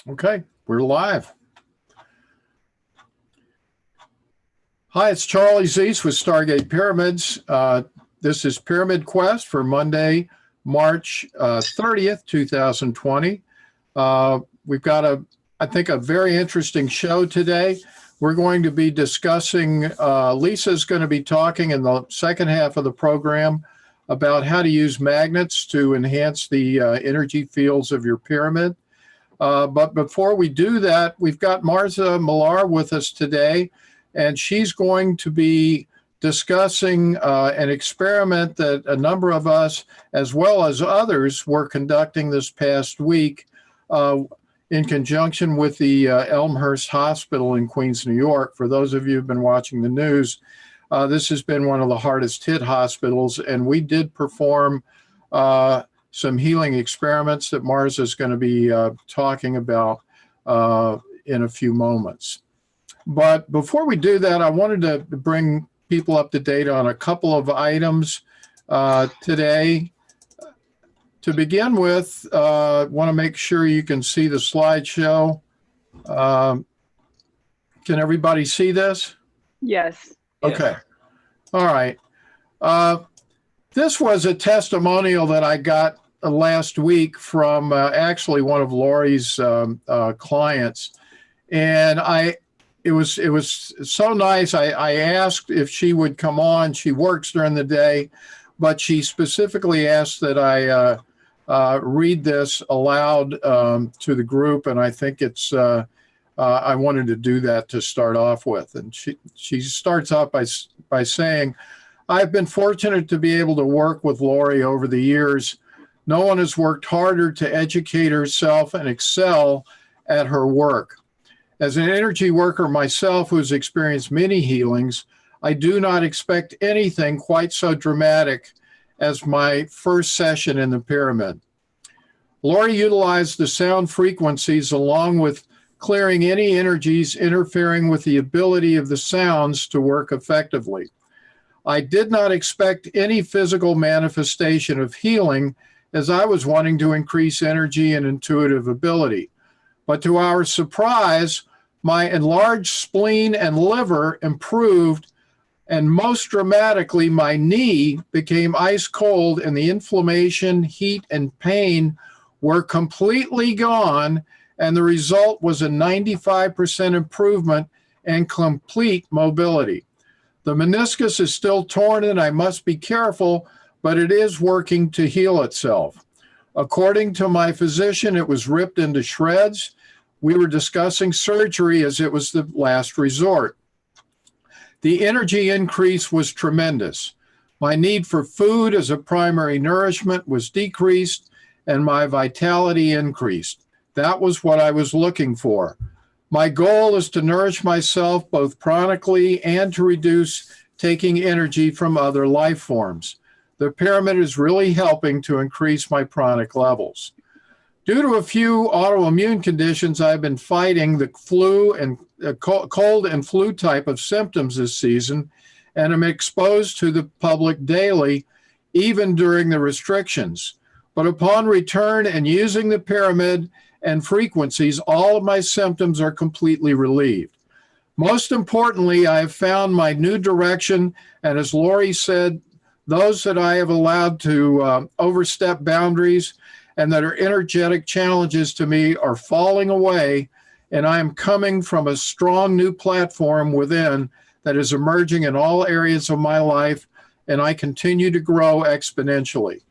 Okay, we're live. Hi, it's Charlie Zeiss with Stargate Pyramids. This is Pyramid Quest for Monday, March 30th, 2020. We've got I think, a very interesting show today. We're going to be discussing, Lisa's going to be talking in the second half of the program about how to use magnets to enhance the energy fields of your pyramid. But before we do that, we've got Marza Millar with us today, and she's going to be discussing an experiment that a number of us, as well as others, were conducting this past week in conjunction with the Elmhurst Hospital in Queens, New York. For those of you who've been watching the news, this has been one of the hardest hit hospitals, and we did perform some healing experiments that Marza is going to be talking about in a few moments. But before we do that, I wanted to bring people up to date on a couple of items today. To begin with, want to make sure you can see the slideshow. Can everybody see this? Yes. Okay. All right. This was a testimonial that I got last week from actually one of Lori's clients, and it was so nice. I asked if she would come on. She works during the day, but she specifically asked that I read this aloud to the group, and I think it's I wanted to do that to start off with. And she starts off by saying, "I've been fortunate to be able to work with Lori over the years. No one has worked harder to educate herself and excel at her work. As an energy worker myself who's experienced many healings, I do not expect anything quite so dramatic as my first session in the pyramid. Lori utilized the sound frequencies along with clearing any energies interfering with the ability of the sounds to work effectively. I did not expect any physical manifestation of healing, as I was wanting to increase energy and intuitive ability. But to our surprise, my enlarged spleen and liver improved, and most dramatically, my knee became ice cold, and the inflammation, heat, and pain were completely gone, and the result was a 95% improvement and complete mobility. The meniscus is still torn and I must be careful, but it is working to heal itself. According to my physician, it was ripped into shreds. We were discussing surgery as it was the last resort. The energy increase was tremendous. My need for food as a primary nourishment was decreased and my vitality increased. That was what I was looking for. My goal is to nourish myself both chronically and to reduce taking energy from other life forms. The pyramid is really helping to increase my pranic levels. Due to a few autoimmune conditions, I've been fighting the flu and cold and flu type of symptoms this season, and am exposed to the public daily, even during the restrictions. But upon return and using the pyramid and frequencies, all of my symptoms are completely relieved. Most importantly, I have found my new direction, and as Lori said, those that I have allowed to overstep boundaries and that are energetic challenges to me are falling away, and I am coming from a strong new platform within that is emerging in all areas of my life, and I continue to grow exponentially.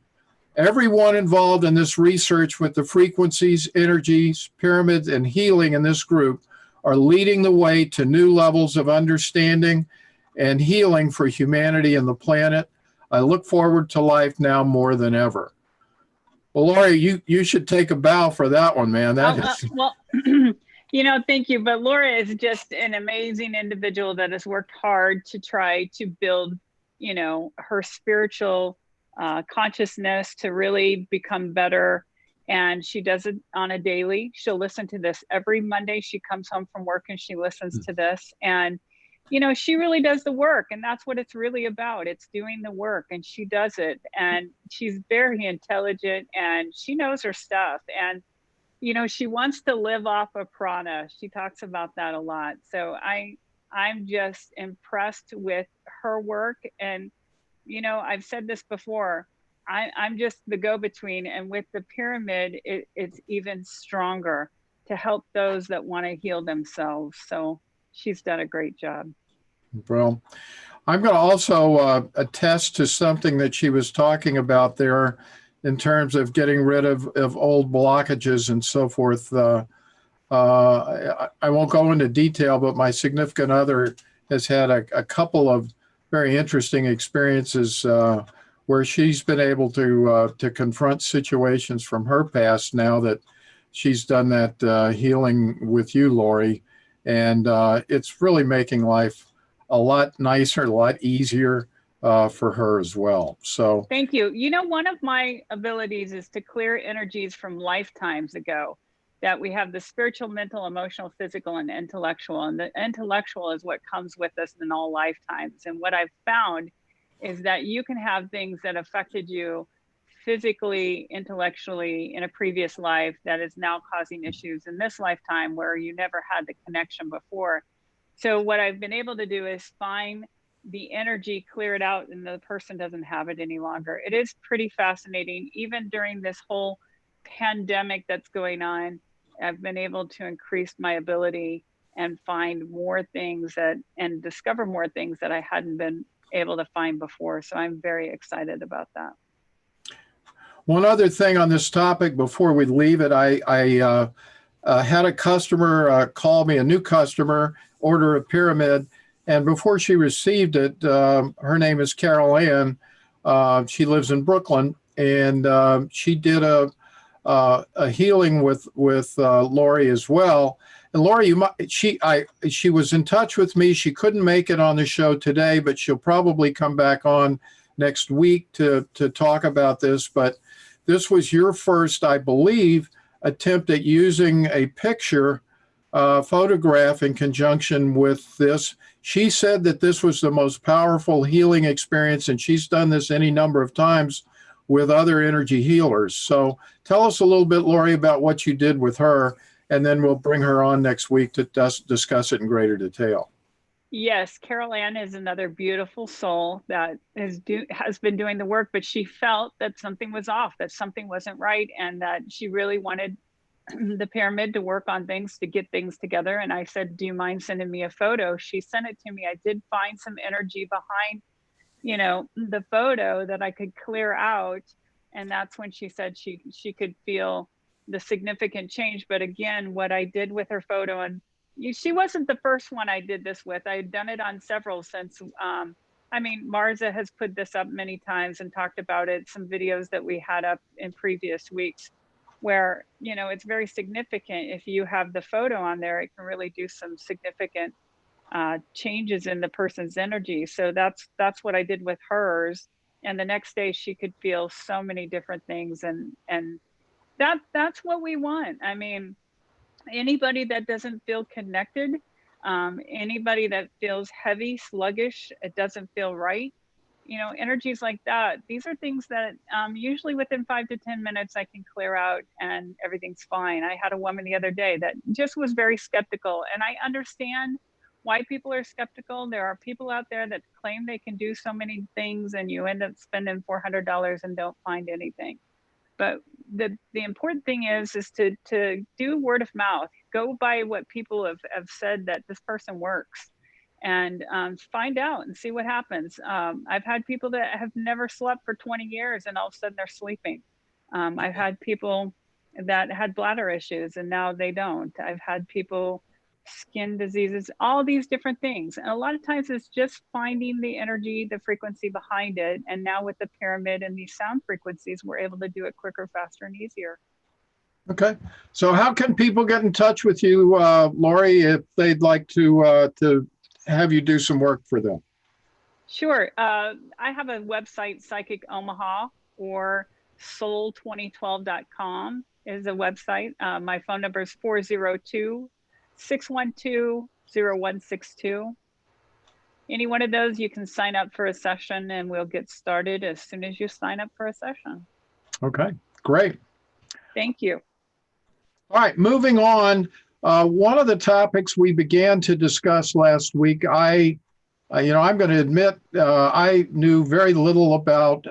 Everyone involved in this research with the frequencies, energies, pyramids, and healing in this group are leading the way to new levels of understanding and healing for humanity and the planet. I look forward to life now more than ever." Well, Lori, you should take a bow for that one, man. Well, thank you. But Laura is just an amazing individual that has worked hard to try to build, her spiritual consciousness to really become better. And she does it on a daily. She'll listen to this every Monday. She comes home from work and she listens to this. And she really does the work, and that's what it's really about. It's doing the work, and she does it. And she's very intelligent, and she knows her stuff. And she wants to live off of prana. She talks about that a lot. So I'm just impressed with her work. And, I've said this before, I'm just the go-between. And with the pyramid, it's even stronger to help those that want to heal themselves. So she's done a great job. Well, I'm going to also attest to something that she was talking about there in terms of getting rid of old blockages and so forth. I won't go into detail, but my significant other has had a couple of very interesting experiences where she's been able to confront situations from her past now that she's done that healing with you, Lori. And it's really making life a lot nicer, a lot easier for her as well. So thank you. One of my abilities is to clear energies from lifetimes ago, that we have the spiritual, mental, emotional, physical, and intellectual. And the intellectual is what comes with us in all lifetimes. And what I've found is that you can have things that affected you physically, intellectually in a previous life that is now causing issues in this lifetime where you never had the connection before. So what I've been able to do is find the energy, clear it out, and the person doesn't have it any longer. It is pretty fascinating. Even during this whole pandemic that's going on, I've been able to increase my ability and find more things and discover more things that I hadn't been able to find before. So I'm very excited about that. One other thing on this topic before we leave it, I had a customer call me, a new customer, order a pyramid. And before she received it, her name is Carol Ann. She lives in Brooklyn, and she did a healing with Lori as well. And Lori, she was in touch with me. She couldn't make it on the show today, but she'll probably come back on next week to talk about this. But this was your first, I believe, attempt at using a picture photograph in conjunction with this. She said that this was the most powerful healing experience, and she's done this any number of times with other energy healers. So tell us a little bit, Lori, about what you did with her, and then we'll bring her on next week to discuss it in greater detail. Yes, Carol Ann is another beautiful soul that has been doing the work, but she felt that something was off, that something wasn't right, and that she really wanted the pyramid to work on things, to get things together. And I said, do you mind sending me a photo? She sent it to me. I did find some energy behind, the photo that I could clear out. And that's when she said she could feel the significant change. But again, what I did with her photo, and she wasn't the first one I did this with. I had done it on several since, Marza has put this up many times and talked about it, some videos that we had up in previous weeks, where, it's very significant. If you have the photo on there, it can really do some significant changes in the person's energy. So that's what I did with hers. And the next day she could feel so many different things. And that's what we want. I mean, anybody that doesn't feel connected, anybody that feels heavy, sluggish, it doesn't feel right, energies like that, these are things that usually within 5 to 10 minutes I can clear out and everything's fine. I had a woman the other day that just was very skeptical, and I understand why people are skeptical. There are people out there that claim they can do so many things, and you end up spending $400 and don't find anything. But the important thing is to do word of mouth, go by what people have said that this person works, and find out and see what happens. I've had people that have never slept for 20 years and all of a sudden they're sleeping. I've had people that had bladder issues and now they don't. I've had people, skin diseases, all these different things. And a lot of times it's just finding the energy, the frequency behind it. And now with the pyramid and these sound frequencies, we're able to do it quicker, faster, and easier. Okay. So how can people get in touch with you, Lori, if they'd like to have you do some work for them? Sure. I have a website, Psychic Omaha, or soul2012.com is a website. My phone number is 402-612-0162. Any one of those, you can sign up for a session and we'll get started as soon as you sign up for a session. Okay, great. Thank you. All right, moving on. One of the topics we began to discuss last week, I'm going to admit I knew very little about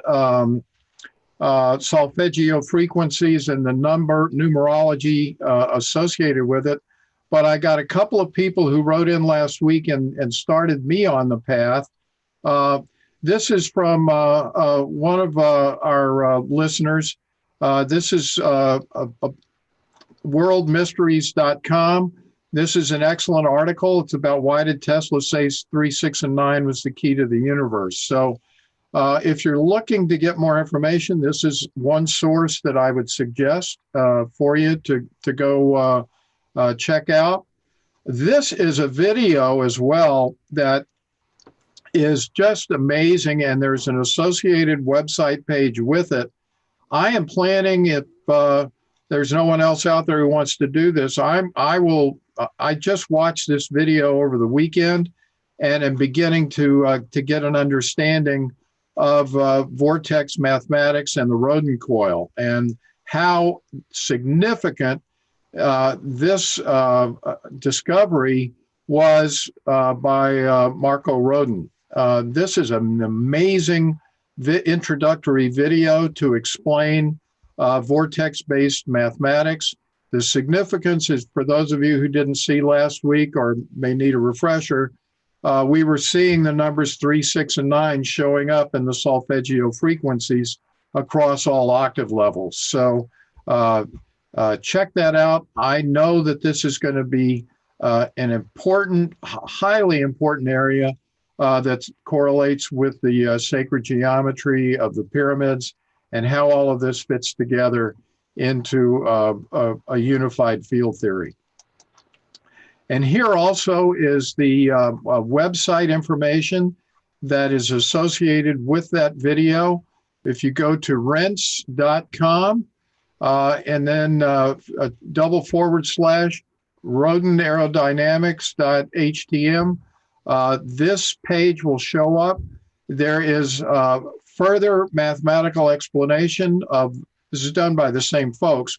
solfeggio frequencies and the numerology associated with it. But I got a couple of people who wrote in last week and started me on the path. This is from one of our listeners. This is worldmysteries.com. This is an excellent article. It's about why did Tesla say 3, 6, and 9 was the key to the universe. So if you're looking to get more information, this is one source that I would suggest for you to go check out. This is a video as well that is just amazing, and there's an associated website page with it. I am planning, if there's no one else out there who wants to do this, I just watched this video over the weekend and am beginning to get an understanding of vortex mathematics and the Rodin coil and how significant this discovery was by Marco Rodin. This is an amazing introductory video to explain vortex-based mathematics. The significance is, for those of you who didn't see last week or may need a refresher, we were seeing the numbers 3, 6, and 9 showing up in the solfeggio frequencies across all octave levels. So check that out. I know that this is going to be an important, highly important area that correlates with the sacred geometry of the pyramids and how all of this fits together into a unified field theory. And here also is the website information that is associated with that video. If you go to rents.com and then /RodinAerodynamics.htm, this page will show up. There is further mathematical explanation of, this is done by the same folks,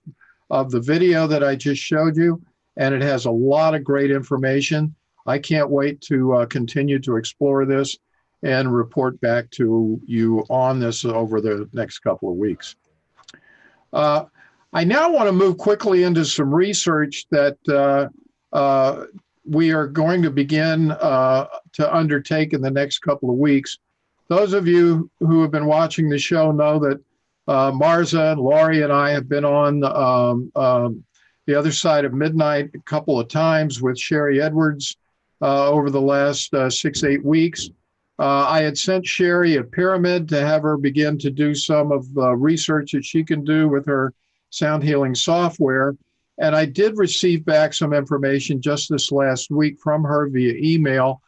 of the video that I just showed you, and it has a lot of great information. I can't wait to continue to explore this and report back to you on this over the next couple of weeks. I now want to move quickly into some research that we are going to begin to undertake in the next couple of weeks. Those of you who have been watching the show know that Marza and Laurie and I have been on the other side of midnight a couple of times with Sherry Edwards over the last 6-8 weeks. I had sent Sherry a pyramid to have her begin to do some of the research that she can do with her sound healing software. And I did receive back some information just this last week from her via email.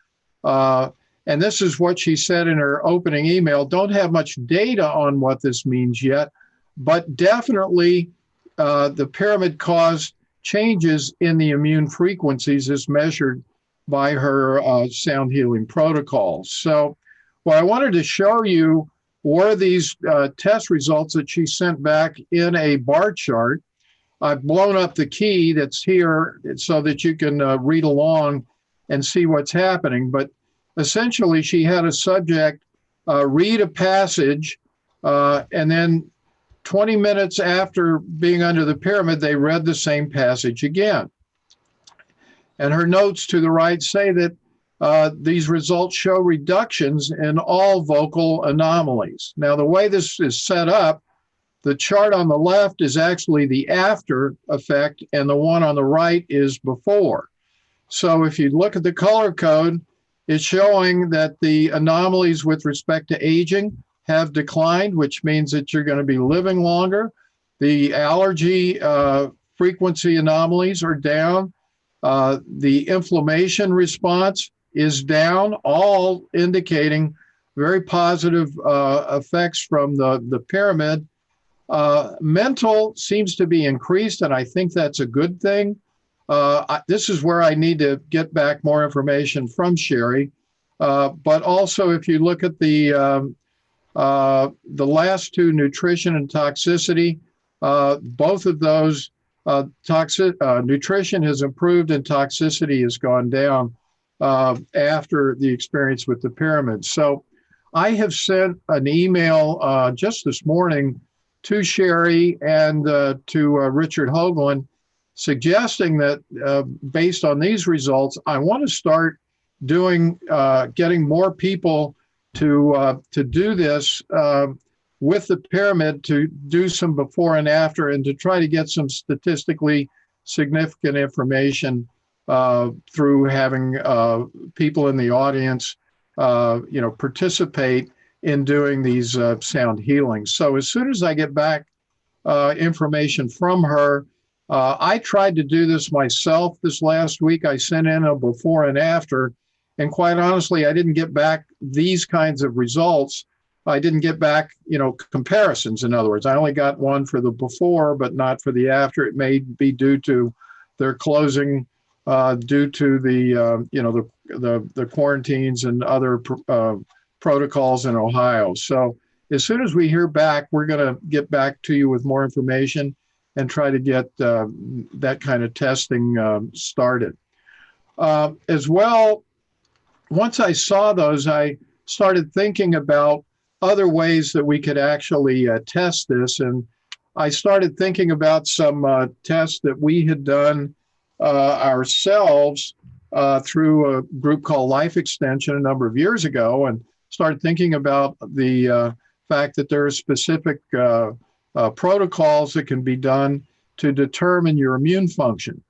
And this is what she said in her opening email. Don't have much data on what this means yet, but definitely the pyramid caused changes in the immune frequencies as measured by her sound healing protocols. So what I wanted to show you were these test results that she sent back in a bar chart. I've blown up the key that's here so that you can read along and see what's happening. But essentially, she had a subject read a passage, and then 20 minutes after being under the pyramid, they read the same passage again. And her notes to the right say that these results show reductions in all vocal anomalies. Now, the way this is set up, the chart on the left is actually the after effect, and the one on the right is before. So if you look at the color code, it's showing that the anomalies with respect to aging have declined, which means that you're going to be living longer. The allergy frequency anomalies are down. The inflammation response is down, all indicating very positive effects from the pyramid. Mental seems to be increased, and I think that's a good thing. This is where I need to get back more information from Sherry. But also, if you look at the last two, nutrition and toxicity, both of those nutrition has improved and toxicity has gone down after the experience with the pyramids. So I have sent an email just this morning to Sherry and to Richard Hoagland, suggesting that based on these results, I want to start doing getting more people to do this with the pyramid, to do some before and after, and to try to get some statistically significant information through having people in the audience, participate in doing these sound healings. So as soon as I get back information from her, I tried to do this myself this last week. I sent in a before and after, and quite honestly, I didn't get back these kinds of results. I didn't get back, comparisons. In other words, I only got one for the before, but not for the after. It may be due to their closing, due to the quarantines and other protocols in Ohio. So as soon as we hear back, we're going to get back to you with more information and try to get that kind of testing started. As well, once I saw those, I started thinking about other ways that we could actually test this. And I started thinking about some tests that we had done ourselves through a group called Life Extension a number of years ago, and started thinking about the fact that there are specific protocols that can be done to determine your immune function.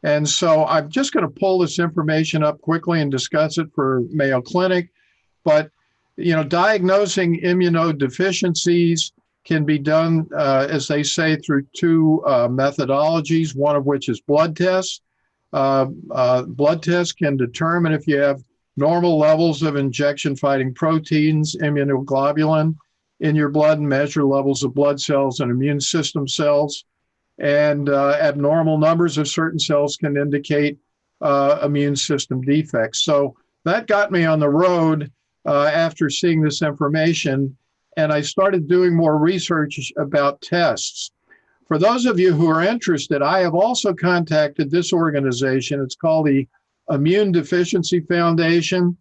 And so I'm just going to pull this information up quickly and discuss it for Mayo Clinic. But, diagnosing immunodeficiencies can be done, as they say, through two methodologies, one of which is blood tests. Blood tests can determine if you have normal levels of injection-fighting proteins, immunoglobulin, in your blood, and measure levels of blood cells and immune system cells. And abnormal numbers of certain cells can indicate immune system defects. So that got me on the road after seeing this information, and I started doing more research about tests. For those of you who are interested, I have also contacted this organization. It's called the Immune Deficiency Foundation.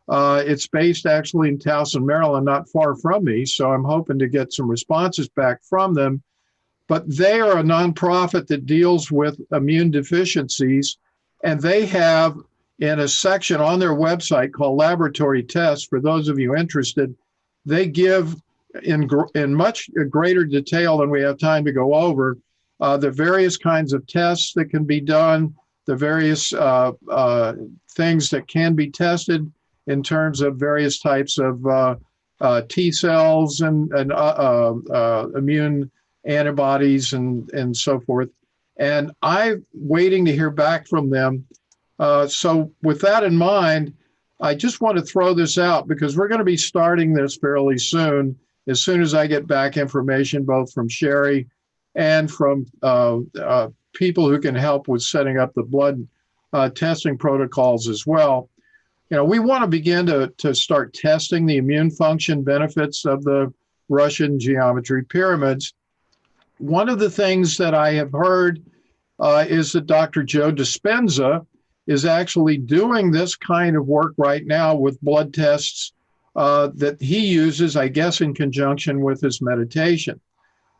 It's based actually in Towson, Maryland, not far from me, so I'm hoping to get some responses back from them. But they are a nonprofit that deals with immune deficiencies, and they have in a section on their website called Laboratory Tests. For those of you interested, they give in much greater detail than we have time to go over the various kinds of tests that can be done, the various things that can be tested in terms of various types of T cells and immune antibodies and so forth. And I'm waiting to hear back from them. So with that in mind, I just want to throw this out because we're going to be starting this fairly soon as I get back information both from Sherry and from people who can help with setting up the blood testing protocols as well. We want to begin to start testing the immune function benefits of the Russian geometry pyramids. One of the things that I have heard is that Dr. Joe Dispenza is actually doing this kind of work right now with blood tests that he uses, I guess, in conjunction with his meditation.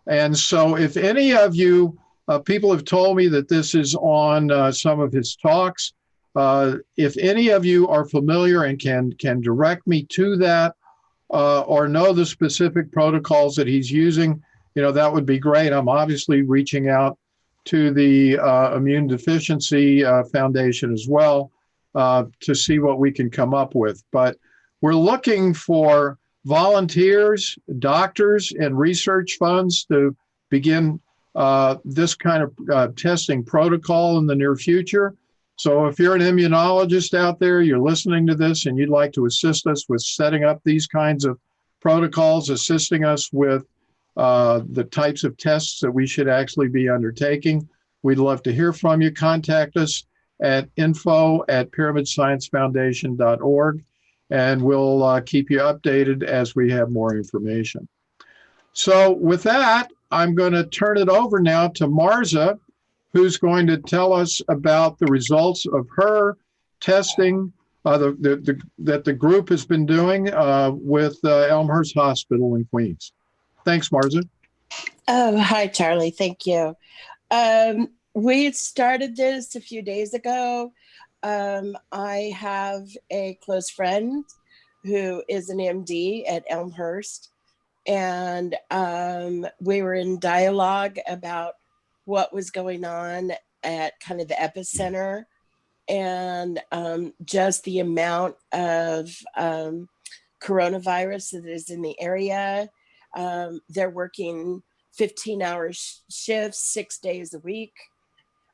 And so if any of you, people have told me that this is on some of his talks. If any of you are familiar and can direct me to that or know the specific protocols that he's using, that would be great. I'm obviously reaching out to the Immune Deficiency Foundation as well to see what we can come up with. But we're looking for volunteers, doctors, and research funds to begin this kind of testing protocol in the near future. So if you're an immunologist out there, you're listening to this, and you'd like to assist us with setting up these kinds of protocols, assisting us with the types of tests that we should actually be undertaking, we'd love to hear from you. Contact us at info@pyramidsciencefoundation.org, and we'll keep you updated as we have more information. So with that, I'm going to turn it over now to Marza, who's going to tell us about the results of her testing that the group has been doing with Elmhurst Hospital in Queens. Thanks, Marza. Oh, hi, Charlie. Thank you. We started this a few days ago. I have a close friend who is an MD at Elmhurst, and we were in dialogue about what was going on at kind of the epicenter, and just the amount of coronavirus that is in the area. They're working 15-hour shifts, 6 days a week,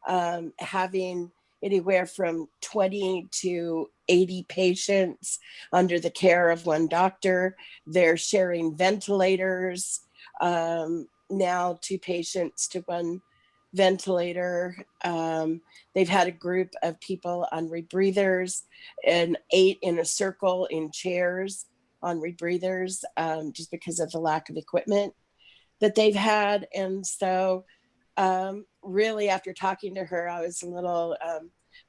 having anywhere from 20 to 80 patients under the care of one doctor. They're sharing ventilators, now 2 patients to 1 ventilator. They've had a group of people on rebreathers and 8 in a circle in chairs on rebreathers, just because of the lack of equipment that they've had. And so really, after talking to her, I was a little,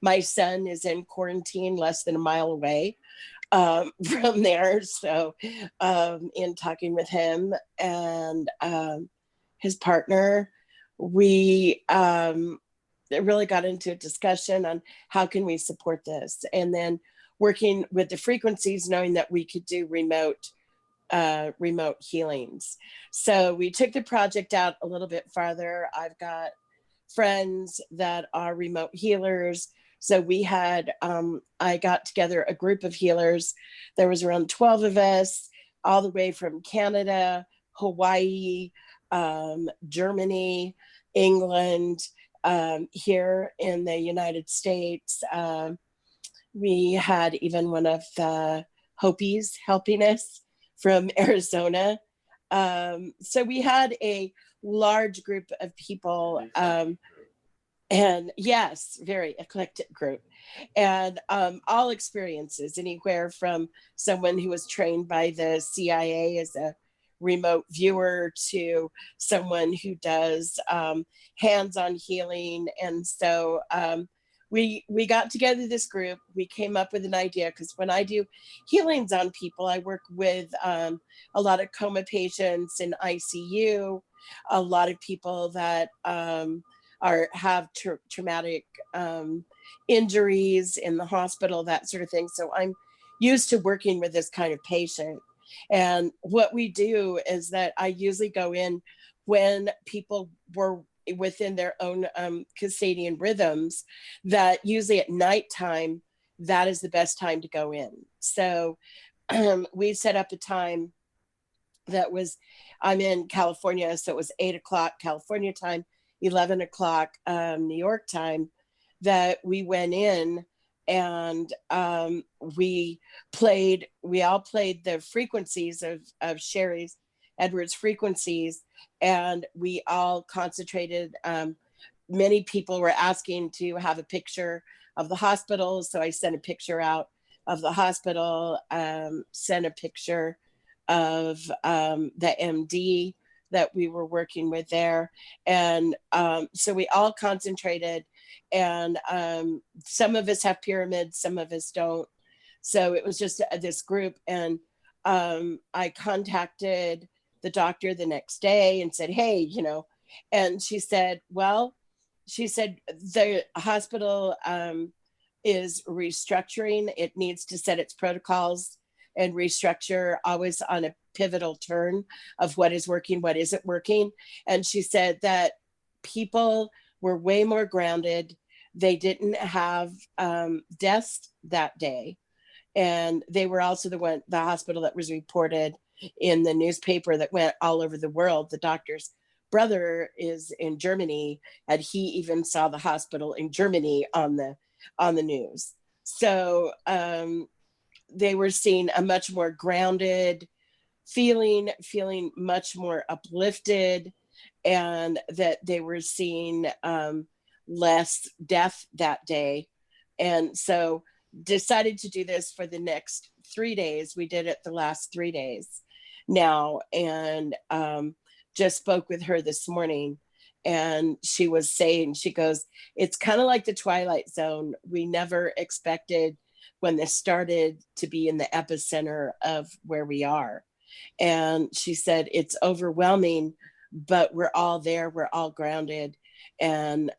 my son is in quarantine less than a mile away from there. So in talking with him and his partner, we really got into a discussion on how can we support this, and then working with the frequencies, knowing that we could do remote healings. So we took the project out a little bit farther. I've got friends that are remote healers. So we had, I got together a group of healers. There was around 12 of us, all the way from Canada, Hawaii, Germany, England, here in the United States. We had even one of the Hopis helping us from Arizona. So we had a large group of people, and yes, very eclectic group, and all experiences, anywhere from someone who was trained by the CIA as a remote viewer to someone who does hands-on healing. And so we got together this group. We came up with an idea, because when I do healings on people, I work with a lot of coma patients in ICU, a lot of people that have traumatic injuries in the hospital, that sort of thing. So I'm used to working with this kind of patient. And what we do is that I usually go in when people were within their own circadian rhythms, that usually at nighttime, that is the best time to go in. So we set up a time that was, I'm in California, so it was 8 o'clock California time, 11 o'clock New York time, that we went in, and we all played the frequencies of Sherry Edwards' frequencies, and we all concentrated. Many people were asking to have a picture of the hospital, so I sent a picture out of the hospital, sent a picture of the MD that we were working with there. And so we all concentrated, and some of us have pyramids, some of us don't. So it was just this group. And I contacted the doctor the next day and said, hey, and she said, the hospital is restructuring. It needs to set its protocols and restructure, always on a pivotal turn of what is working, what isn't working. And she said that people were way more grounded. They didn't have deaths that day. And they were also the hospital that was reported in the newspaper that went all over the world. The doctor's brother is in Germany, and he even saw the hospital in Germany on the news. So they were seeing a much more grounded feeling much more uplifted, and that they were seeing less death that day. And so decided to do this for the next 3 days. We did it the last 3 days now, and just spoke with her this morning. And she was saying, she goes, it's kind of like the Twilight Zone. We never expected when this started to be in the epicenter of where we are. And she said, it's overwhelming, but we're all there. We're all grounded. And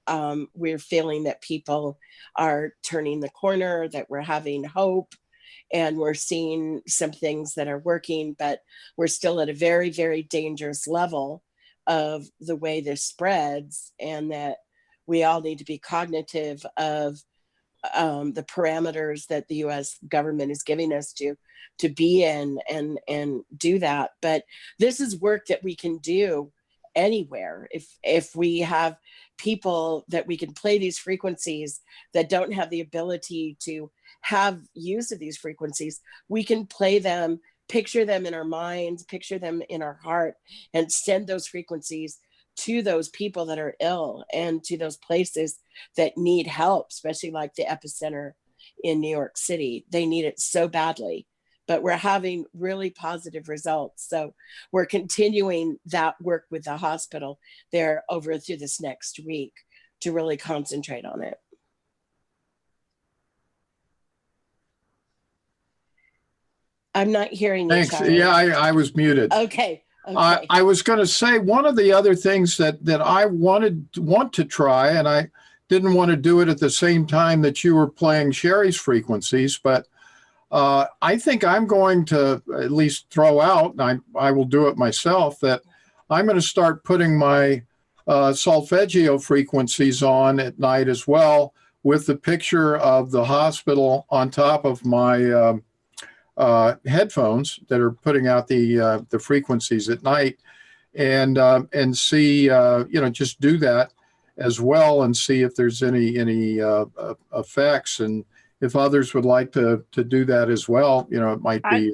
we're feeling that people are turning the corner, that we're having hope, and we're seeing some things that are working, but we're still at a very, very dangerous level of the way this spreads, and that we all need to be cognitive of the parameters that the U.S. government is giving us to be in and do that. But this is work that we can do anywhere. If we have people that we can play these frequencies that don't have the ability to have use of these frequencies, we can play them, picture them in our minds, picture them in our heart, and send those frequencies to those people that are ill and to those places that need help, especially like the epicenter in New York City. They need it so badly, but we're having really positive results. So we're continuing that work with the hospital there over through this next week to really concentrate on it. I'm not hearing you. Thanks. Charlie. Yeah, I was muted. Okay. I was going to say one of the other things that I want to try, and I didn't want to do it at the same time that you were playing Sherry's frequencies, but I think I'm going to at least throw out, and I will do it myself, that I'm going to start putting my solfeggio frequencies on at night as well, with the picture of the hospital on top of my headphones that are putting out the frequencies at night, and see, just do that as well and see if there's any effects, and if others would like to do that as well, it might be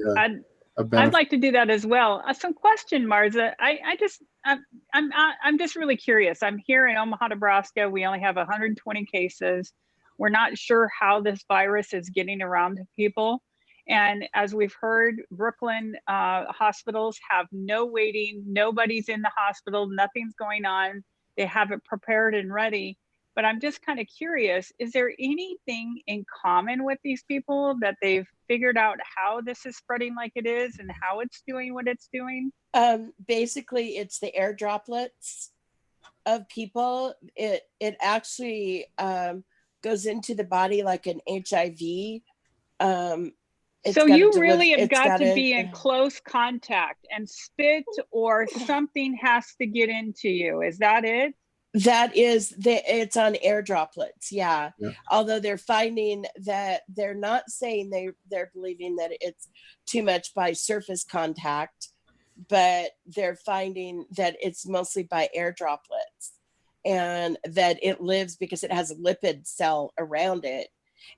a benefit. I'd like to do that as well. Some question, Marza. I'm just really curious. I'm here in Omaha, Nebraska. We only have 120 cases. We're not sure how this virus is getting around to people. And as we've heard, Brooklyn hospitals have no waiting. Nobody's in the hospital. Nothing's going on. They have it prepared and ready. But I'm just kind of curious, is there anything in common with these people that they've figured out how this is spreading like it is and how it's doing what it's doing? Basically, it's the air droplets of people. It actually goes into the body like an HIV. So you really have got to be in close contact, and spit or something has to get into you. Is that it? That is, it's on air droplets. Yeah. Although they're finding that they're not saying they're believing that it's too much by surface contact, but they're finding that it's mostly by air droplets, and that it lives because it has a lipid cell around it,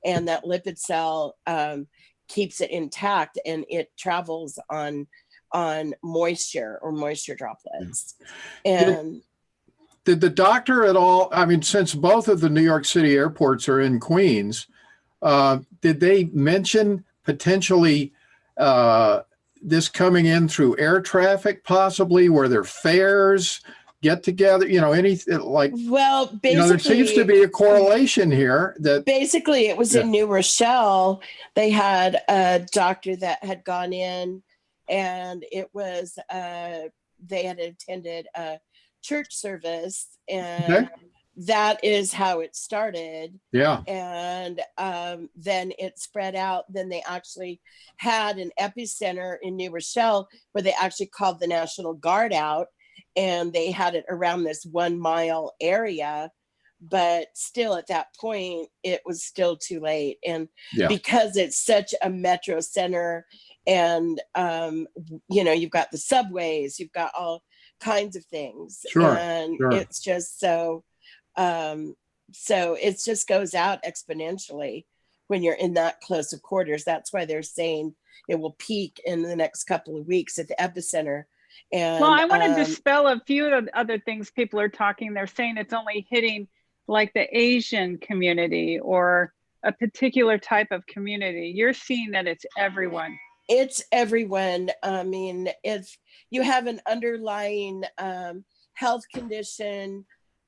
and that lipid cell keeps it intact, and it travels on moisture or moisture droplets. And did the doctor at all, I mean, since both of the New York City airports are in Queens, did they mention potentially this coming in through air traffic, possibly, where their fares get together, anything like, well, basically, there seems to be a correlation here that basically it was in New Rochelle. They had a doctor that had gone in, and it was, they had attended a church service, and that is how it started. And then it spread out. Then they actually had an epicenter in New Rochelle where they actually called the National Guard out, and they had it around this 1 mile area. But still, at that point, it was still too late. And because it's such a metro center, and you've got the subways, you've got all kinds of things, and it's just so it just goes out exponentially when you're in that close of quarters. That's why they're saying it will peak in the next couple of weeks at the epicenter. And well, I want to dispel a few of the other things people are talking. They're saying it's only hitting like the Asian community or a particular type of community. You're seeing that it's everyone. It's everyone. I mean, if you have an underlying health condition,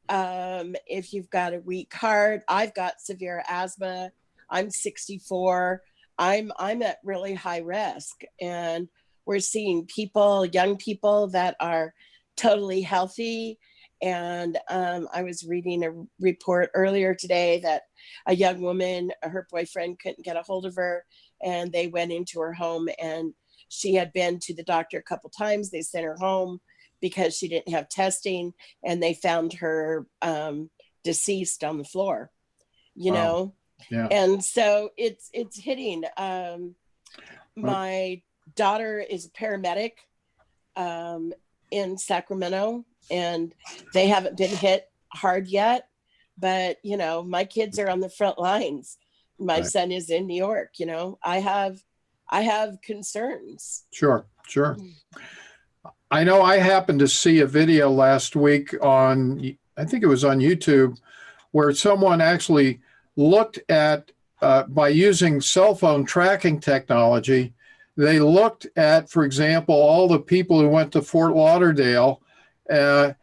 if you've got a weak heart, I've got severe asthma. I'm 64. I'm at really high risk, and we're seeing people, young people that are totally healthy. And I was reading a report earlier today that a young woman, her boyfriend couldn't get a hold of her, and they went into her home, and she had been to the doctor a couple times. They sent her home because she didn't have testing, and they found her deceased on the floor, you Wow. know? Yeah. And so it's hitting. Well, My daughter is a paramedic in Sacramento, and they haven't been hit hard yet. But, you know, my kids are on the front lines. My right. son is in New York, you know. I have concerns. Sure. Sure. I know I happened to see a video last week on, I think it was on YouTube, where someone actually looked at, by using cell phone tracking technology, they looked at, for example, all the people who went to Fort Lauderdale, and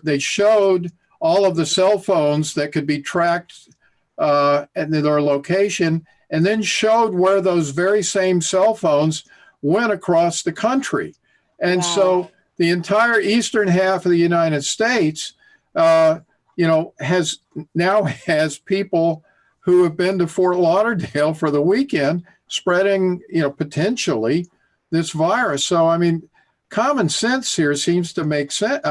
they showed all of the cell phones that could be tracked and their location, and then showed where those very same cell phones went across the country. And Wow. so the entire eastern half of the United States, has people who have been to Fort Lauderdale for the weekend spreading, potentially this virus. So, I mean, common sense here seems to make sense,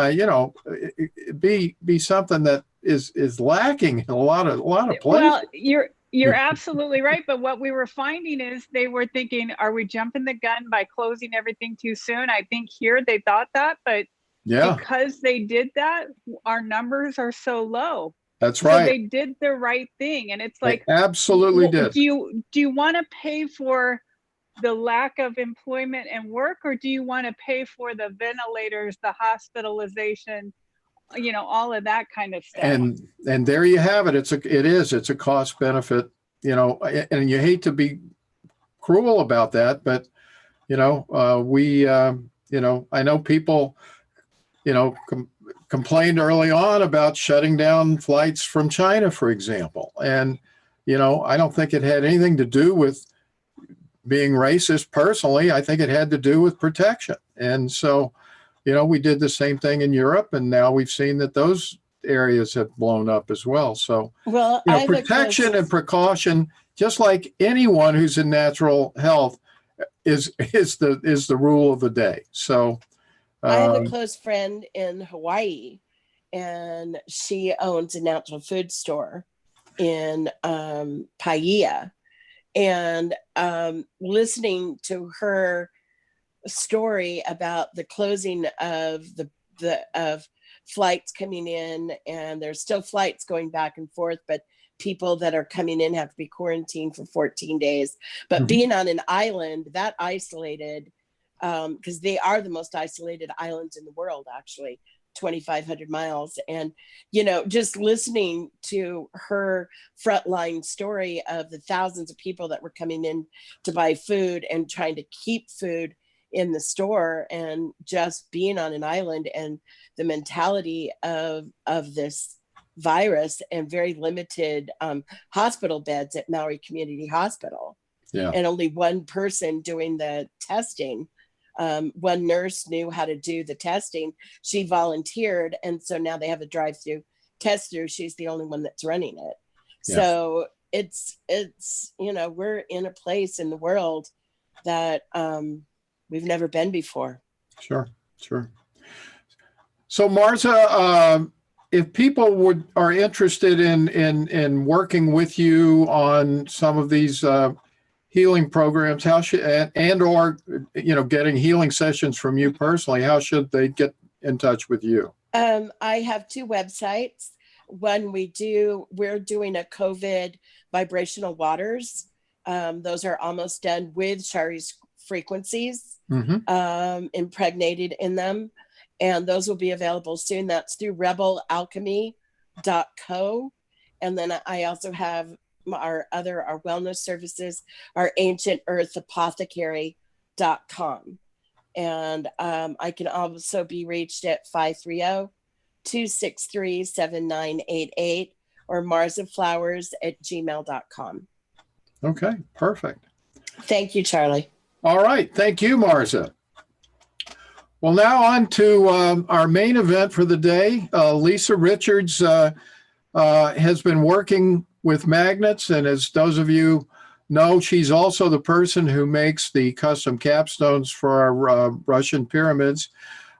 be something that is lacking in a lot of places. Well, you're absolutely right. But what we were finding is they were thinking, are we jumping the gun by closing everything too soon? I think here they thought that, but yeah, because they did that, our numbers are so low. that's So right. they did the right thing. And it's They like, absolutely did. do you want to pay for the lack of employment and work, or do you want to pay for the ventilators, the hospitalization, all of that kind of stuff? And there you have it. It's a cost benefit, and you hate to be cruel about that, but I know people, complained early on about shutting down flights from China, for example. And, I don't think it had anything to do with being racist personally. I think it had to do with protection. And so, we did the same thing in Europe, and now we've seen that those areas have blown up as well. So, Well, protection and precaution, just like anyone who's in natural health, is the rule of the day. So, I have a close friend in Hawaii, and she owns a natural food store in Paia. And listening to her story about the closing of of flights coming in, and there's still flights going back and forth, but people that are coming in have to be quarantined for 14 days. But being on an island that isolated, because they are the most isolated islands in the world, actually, 2,500 miles. And, just listening to her frontline story of the thousands of people that were coming in to buy food and trying to keep food in the store, and just being on an island, and the mentality of this virus, and very limited hospital beds at Maui Community Hospital. Yeah. And only one person doing the testing. One nurse knew how to do the testing. She volunteered, and so now they have a drive-through test-through. She's the only one that's running it. Yeah. So it's we're in a place in the world that we've never been before. Sure. So, Martha, if people are interested in working with you on some of these healing programs, how should or getting healing sessions from you personally, how should they get in touch with you? I have two websites. One, we're doing a COVID vibrational waters. Those are almost done with Shari's frequencies impregnated in them, and those will be available soon. That's through rebelalchemy.co. And then I also have our wellness services, our ancientearthapothecary.com. And I can also be reached at 530 263-7988 or marzaflowers@gmail.com. Okay, perfect. Thank you, Charlie. All right. Thank you, Marza. Well, now on to our main event for the day. Lisa Richards has been working with magnets, and as those of you know, she's also the person who makes the custom capstones for our Russian pyramids.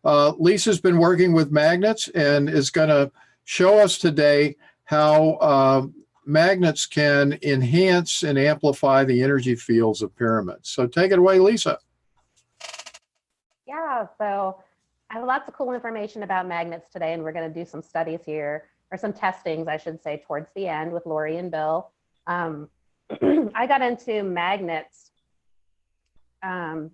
Lisa's been working with magnets and is going to show us today how magnets can enhance and amplify the energy fields of pyramids. So take it away, Lisa. Yeah, so I have lots of cool information about magnets today, and we're going to do some studies here, or some testings, I should say, towards the end with Lori and Bill. I got into magnets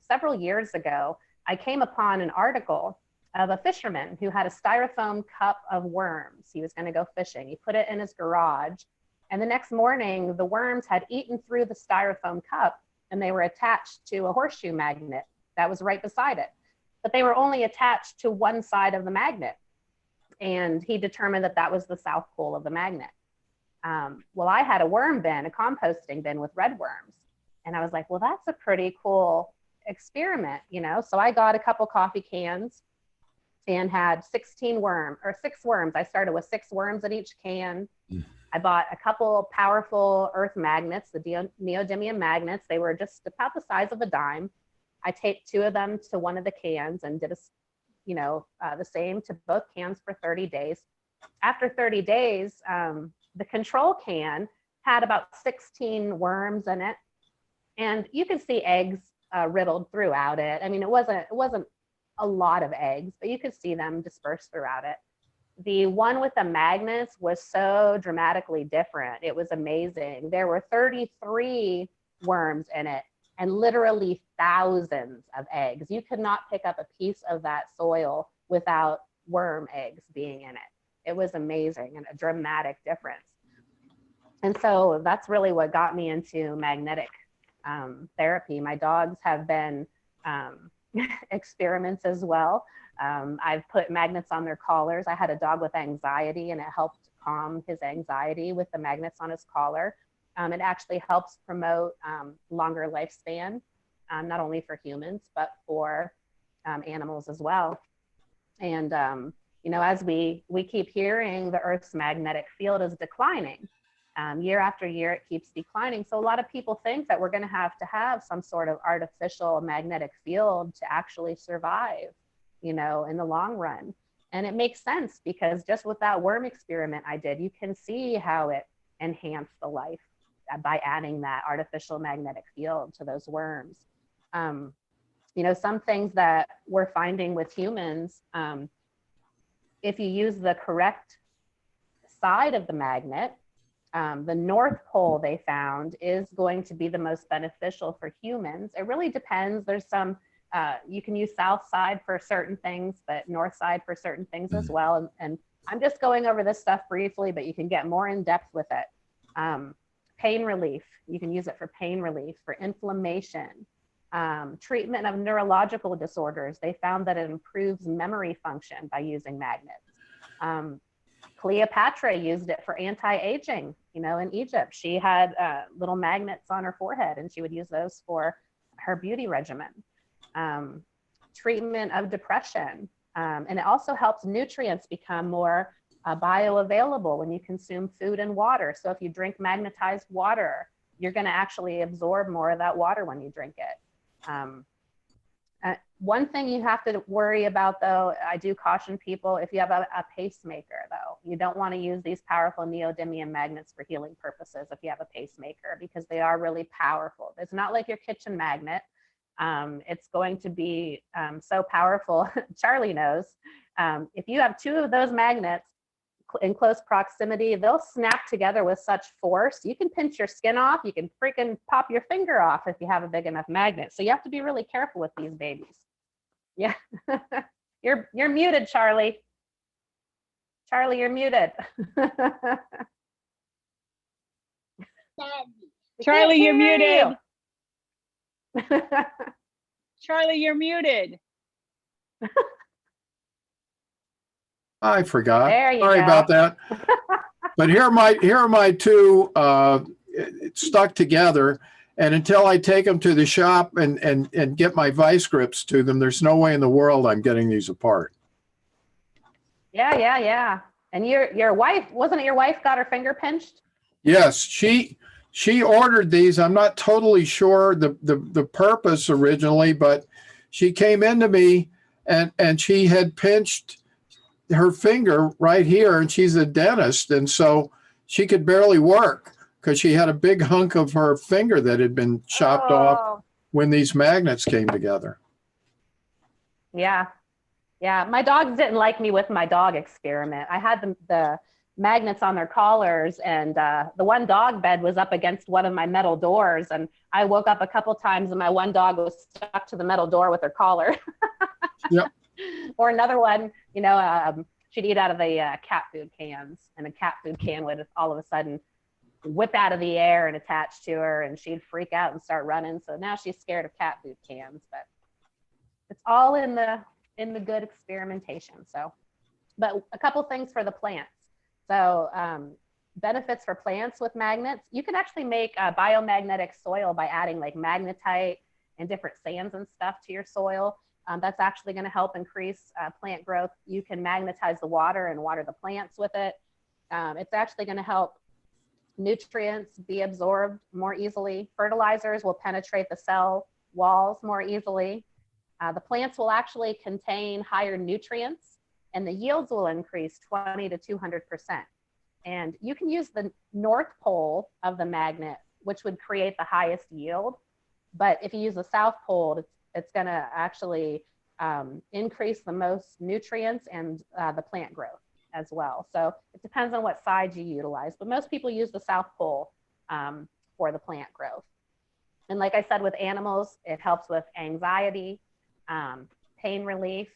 several years ago. I came upon an article of a fisherman who had a styrofoam cup of worms. He was going to go fishing. He put it in his garage, and the next morning, the worms had eaten through the styrofoam cup, and they were attached to a horseshoe magnet that was right beside it. But they were only attached to one side of the magnet. And he determined that that was the south pole of the magnet. Well, I had a worm bin, a composting bin with red worms. And I was like, well, that's a pretty cool experiment, you know? So I got a couple coffee cans and had 6 worms. I started with 6 worms in each can. I bought a couple powerful earth magnets, the neodymium magnets. They were just about the size of a dime. I taped 2 of them to one of the cans and did the same to both cans for 30 days. After 30 days, the control can had about 16 worms in it, and you could see eggs riddled throughout it. I mean, it wasn't a lot of eggs, but you could see them dispersed throughout it. The one with the magnets was so dramatically different. It was amazing. There were 33 worms in it, and literally thousands of eggs. You could not pick up a piece of that soil without worm eggs being in it. It was amazing and a dramatic difference. And so that's really what got me into magnetic therapy. My dogs have been experiments as well. I've put magnets on their collars. I had a dog with anxiety, and it helped calm his anxiety with the magnets on his collar. It actually helps promote longer lifespan, not only for humans, but for animals as well. And, as we keep hearing, the Earth's magnetic field is declining. Year after year, it keeps declining. So a lot of people think that we're going to have some sort of artificial magnetic field to actually survive, in the long run. And it makes sense, because just with that worm experiment I did, you can see how it enhanced the life by adding that artificial magnetic field to those worms. Some things that we're finding with humans, if you use the correct side of the magnet, the North Pole, they found, is going to be the most beneficial for humans. It really depends. There's some, you can use South side for certain things, but North side for certain things as well. And I'm just going over this stuff briefly, but you can get more in depth with it. Pain relief, you can use it for pain relief, for inflammation, treatment of neurological disorders. They found that it improves memory function by using magnets. Cleopatra used it for anti-aging, in Egypt. She had little magnets on her forehead, and she would use those for her beauty regimen. Treatment of depression. And it also helps nutrients become more bioavailable when you consume food and water. So if you drink magnetized water, you're going to actually absorb more of that water when you drink it. One thing you have to worry about, though, I do caution people, if you have a pacemaker, though, you don't want to use these powerful neodymium magnets for healing purposes if you have a pacemaker, because they are really powerful. It's not like your kitchen magnet. It's going to be so powerful. Charlie knows. If you have 2 of those magnets in close proximity, they'll snap together with such force. You can pinch your skin off. You can freaking pop your finger off if you have a big enough magnet. So you have to be really careful with these babies. Yeah, you're muted, Charlie. Charlie, you're muted. Charlie, you're muted. Charlie, you're muted. I forgot. There you Sorry go. about that. But here are my two stuck together. And until I take them to the shop and get my vice grips to them, there's no way in the world I'm getting these apart. Yeah. And your wife, wasn't it your wife got her finger pinched? Yes, she ordered these. I'm not totally sure the purpose originally, but she came into me and she had pinched her finger right here, and she's a dentist, and so she could barely work because she had a big hunk of her finger that had been chopped off when these magnets came together. Yeah. My dogs didn't like me with my dog experiment. I had the magnets on their collars, and the one dog bed was up against one of my metal doors, and I woke up a couple times and my one dog was stuck to the metal door with her collar. Yep. Or another one, she'd eat out of the cat food cans, and a cat food can would all of a sudden whip out of the air and attach to her, and she'd freak out and start running. So now she's scared of cat food cans, but it's all in the good experimentation. So, but a couple things for the plants. So benefits for plants with magnets. You can actually make a biomagnetic soil by adding like magnetite and different sands and stuff to your soil. That's actually going to help increase plant growth. You can magnetize the water and water the plants with it. It's actually going to help nutrients be absorbed more easily. Fertilizers will penetrate the cell walls more easily. The plants will actually contain higher nutrients, and the yields will increase 20 to 200%. And you can use the north pole of the magnet, which would create the highest yield. But if you use the south pole, it's going to actually increase the most nutrients and the plant growth as well. So it depends on what side you utilize, but most people use the south pole for the plant growth. And like I said, with animals, it helps with anxiety, pain relief,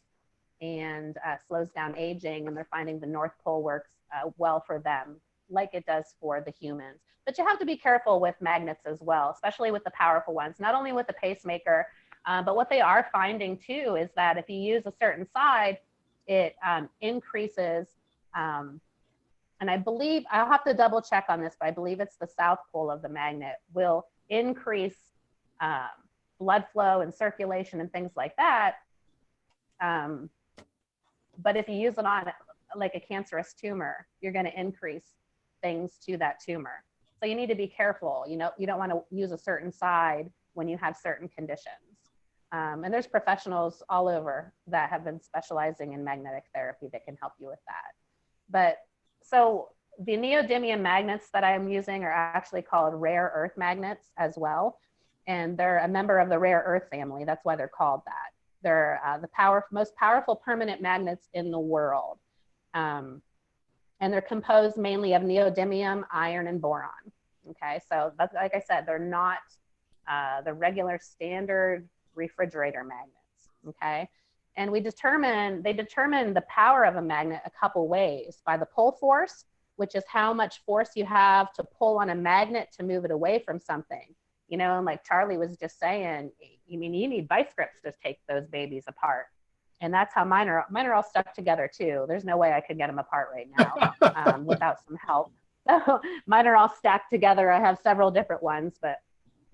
and slows down aging. And they're finding the North Pole works well for them, like it does for the humans. But you have to be careful with magnets as well, especially with the powerful ones, not only with the pacemaker, but what they are finding too is that if you use a certain side, it increases, and I believe, I'll have to double check on this, but I believe it's the south pole of the magnet will increase blood flow and circulation and things like that. But if you use it on like a cancerous tumor, you're going to increase things to that tumor. So you need to be careful. You don't want to use a certain side when you have certain conditions. And there's professionals all over that have been specializing in magnetic therapy that can help you with that. But so the neodymium magnets that I'm using are actually called rare earth magnets as well. And they're a member of the rare earth family. That's why they're called that. They're the most powerful permanent magnets in the world. And they're composed mainly of neodymium, iron, and boron. Okay, so that's, like I said, they're not the regular standard refrigerator magnets. Okay, and they determine the power of a magnet a couple ways: by the pull force, which is how much force you have to pull on a magnet to move it away from something. And like Charlie was just saying, you need vice grips to take those babies apart. And that's how mine are all stuck together too. There's no way I could get them apart right now without some help. So mine are all stacked together. I have several different ones, but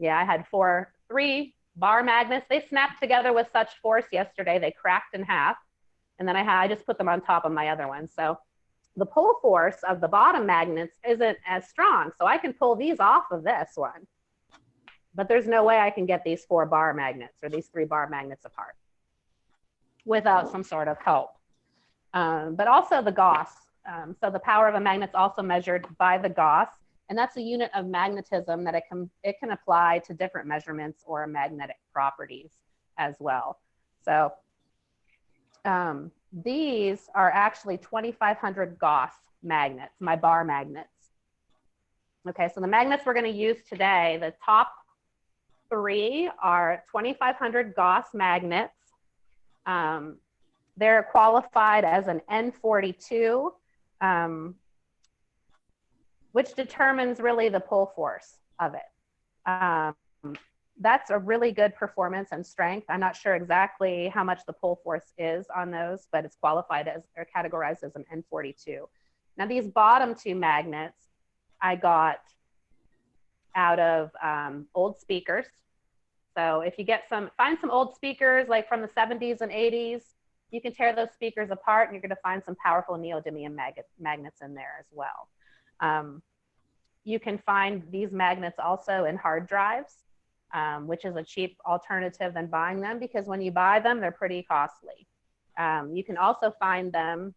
yeah, I had 3 bar magnets. They snapped together with such force yesterday, they cracked in half. And then I just put them on top of my other ones. So the pull force of the bottom magnets isn't as strong. So I can pull these off of this one, but there's no way I can get these 4 bar magnets or these 3 bar magnets apart without some sort of help. But also the Gauss. So the power of a magnet is also measured by the Gauss, and that's a unit of magnetism that it can apply to different measurements or magnetic properties as well. So these are actually 2,500 Gauss magnets, my bar magnets. Okay, so the magnets we're going to use today, the top 3 are 2,500 Gauss magnets. They're qualified as an N42, which determines really the pull force of it. that's a really good performance and strength. I'm not sure exactly how much the pull force is on those, but it's qualified as or categorized as an N42. Now these bottom two magnets I got out of old speakers. So if you get find some old speakers like from the 70s and 80s, you can tear those speakers apart and you're going to find some powerful neodymium magnets in there as well. You can find these magnets also in hard drives, which is a cheap alternative than buying them, because when you buy them, they're pretty costly. You can also find them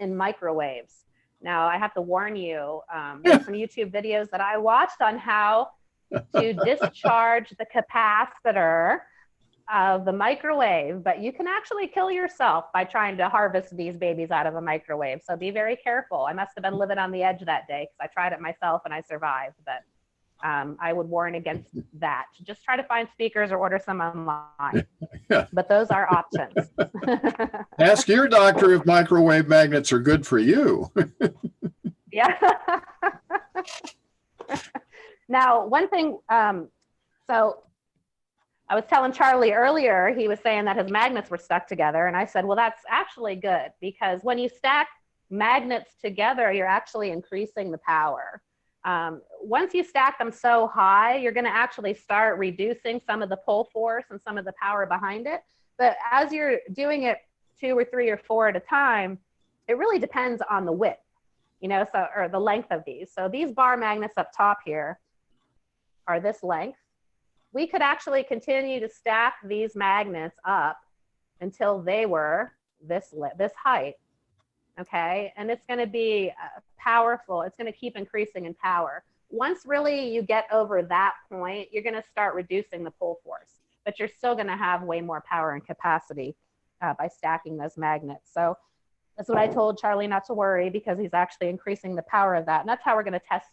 in microwaves. Now, I have to warn you, there's some YouTube videos that I watched on how to discharge the capacitor of the microwave, but you can actually kill yourself by trying to harvest these babies out of a microwave. So be very careful. I must have been living on the edge that day because I tried it myself and I survived, but I would warn against that. Just try to find speakers or order some online, but those are options. Ask your doctor if microwave magnets are good for you. Yeah. Now, one thing, so I was telling Charlie earlier, he was saying that his magnets were stuck together. And I said, well, that's actually good, because when you stack magnets together, you're actually increasing the power. Once you stack them so high, you're going to actually start reducing some of the pull force and some of the power behind it. But as you're doing it 2 or 3 or 4 at a time, it really depends on the width, you know, so, or the length of these. So these bar magnets up top here are this length. We could actually continue to stack these magnets up until they were this height. Okay, and it's going to be powerful. It's going to keep increasing in power. Once really you get over that point, you're going to start reducing the pull force, but you're still going to have way more power and capacity by stacking those magnets. So that's what I told Charlie not to worry, because he's actually increasing the power of that. And that's how we're going to test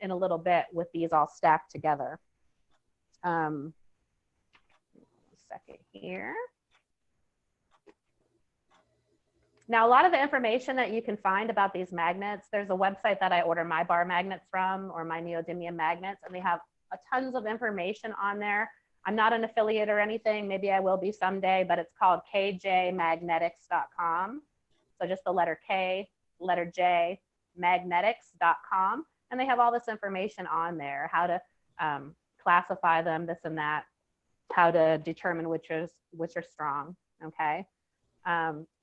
in a little bit with these all stacked together. A second here. Now, a lot of the information that you can find about these magnets, there's a website that I order my bar magnets from, or my neodymium magnets, and they have tons of information on there. I'm not an affiliate or anything. Maybe I will be someday, but it's called kjmagnetics.com. So just the letter K, letter J, magnetics.com. And they have all this information on there, how to classify them, this and that, how to determine which are strong, okay?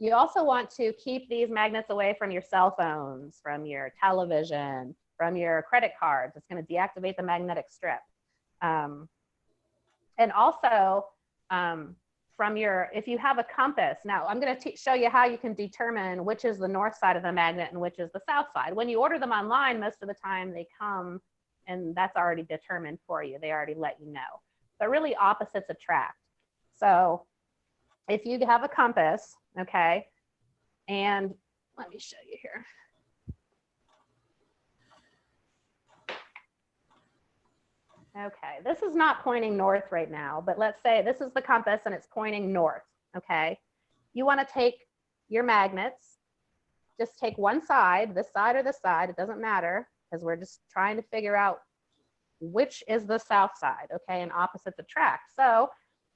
You also want to keep these magnets away from your cell phones, from your television, from your credit cards. It's going to deactivate the magnetic strip. And also from your, if you have a compass, now I'm going to show you how you can determine which is the north side of the magnet and which is the south side. When you order them online, most of the time they come and that's already determined for you. They already let you know. But really opposites attract. So if you have a compass, okay, and let me show you here. Okay, this is not pointing north right now, but let's say this is the compass and it's pointing north, okay? You want to take your magnets, just take one side, this side or this side, it doesn't matter, because we're just trying to figure out which is the south side, okay, and opposites attract. So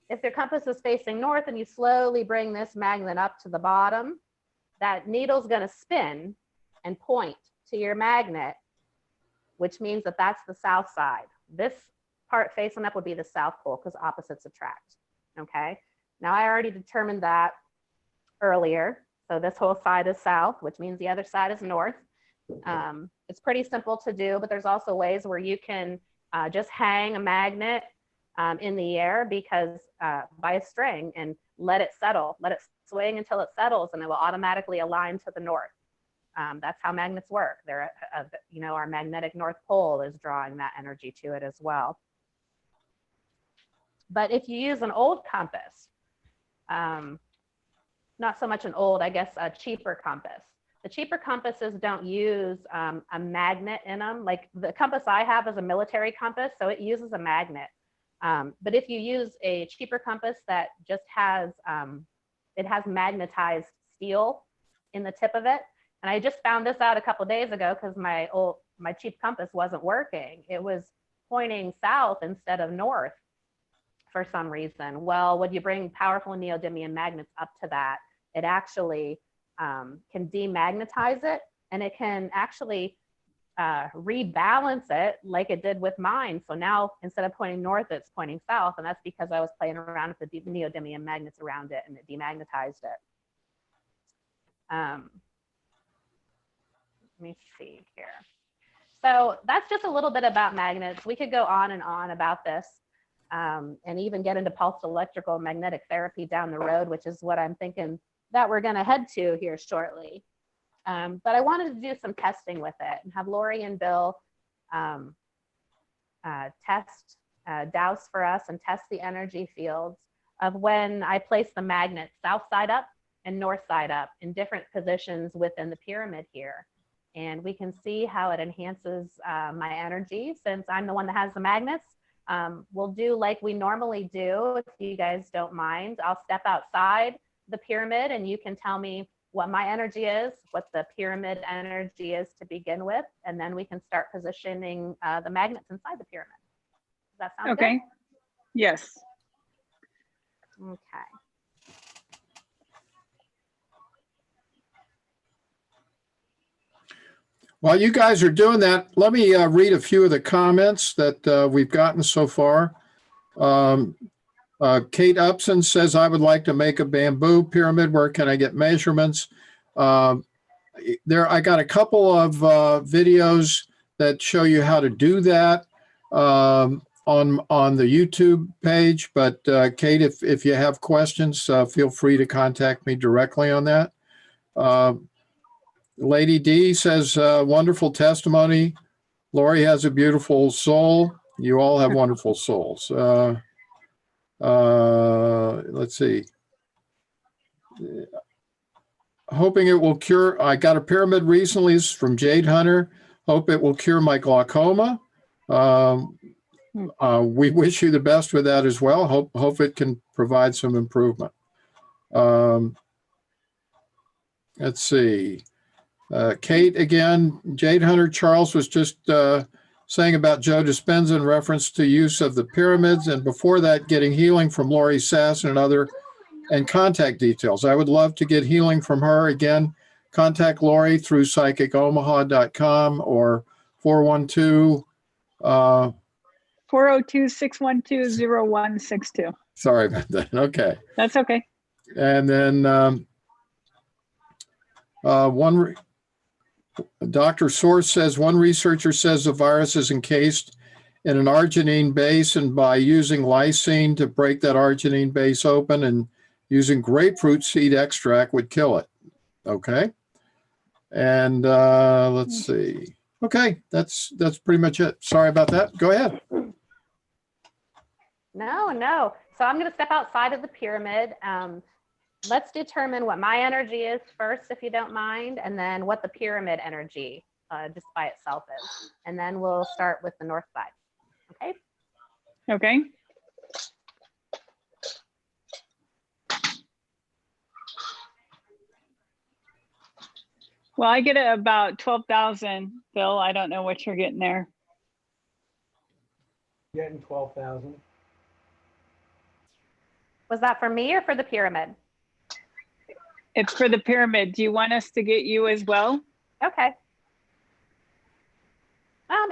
if your compass is facing north and you slowly bring this magnet up to the bottom, that needle's going to spin and point to your magnet, which means that that's the south side. This part facing up would be the south pole, because opposites attract, okay? Now I already determined that earlier. So this whole side is south, which means the other side is north. It's pretty simple to do, but there's also ways where you can just hang a magnet in the air, because by a string, and let it settle, let it swing until it settles, and it will automatically align to the north. That's how magnets work. They're, you know, our magnetic north pole is drawing that energy to it as well. But if you use an old compass, not so much an old, I guess a cheaper compass. The cheaper compasses don't use a magnet in them. Like the compass I have is a military compass, so it uses a magnet. But if you use a cheaper compass that just has, it has magnetized steel in the tip of it. And I just found this out a couple of days ago, because my cheap compass wasn't working. It was pointing south instead of north for some reason. Well, when you bring powerful neodymium magnets up to that, it actually can demagnetize it, and it can actually rebalance it like it did with mine. So now instead of pointing north, it's pointing south. And that's because I was playing around with the neodymium magnets around it, and it demagnetized it. Let me see here. So that's just a little bit about magnets. We could go on and on about this, and even get into pulsed electrical magnetic therapy down the road, which is what I'm thinking that we're going to head to here shortly. But I wanted to do some testing with it and have Lori and Bill test, douse for us and test the energy fields of when I place the magnet south side up and north side up in different positions within the pyramid here. And we can see how it enhances my energy since I'm the one that has the magnets. We'll do like we normally do, if you guys don't mind. I'll step outside the pyramid and you can tell me what my energy is, what the pyramid energy is to begin with, and then we can start positioning the magnets inside the pyramid. Does that sound Okay. good? Yes. Okay. While you guys are doing that, let me read a few of the comments that we've gotten so far. Kate Upson says, I would like to make a bamboo pyramid. Where can I get measurements? I got a couple of videos that show you how to do that on the YouTube page. But Kate, if you have questions, feel free to contact me directly on that. Lady D says, wonderful testimony. Lori has a beautiful soul. You all have wonderful souls. Let's see. Hoping it will cure. I got a pyramid recently from Jade Hunter. Hope it will cure my glaucoma. We wish you the best with that as well. Hope it can provide some improvement. Let's see. Kate again, Jade Hunter. Charles was just saying about Joe Dispenza in reference to use of the pyramids, and before that, getting healing from Lori Sass and contact details. I would love to get healing from her. Again, contact Lori through psychicomaha.com or 412 402-612-0162. Sorry about that. Okay. That's okay. And then Dr. Source says, one researcher says the virus is encased in an arginine base, and by using lysine to break that arginine base open and using grapefruit seed extract would kill it. Okay. And let's see. Okay, that's pretty much it. Sorry about that. Go ahead. No. So I'm going to step outside of the pyramid. Let's determine what my energy is first, if you don't mind, and then what the pyramid energy just by itself is. And then we'll start with the north side. Okay? Okay. Well, I get about 12,000, Bill. I don't know what you're getting there. Getting 12,000. Was that for me or for the pyramid? It's for the pyramid. Do you want us to get you as well? Okay.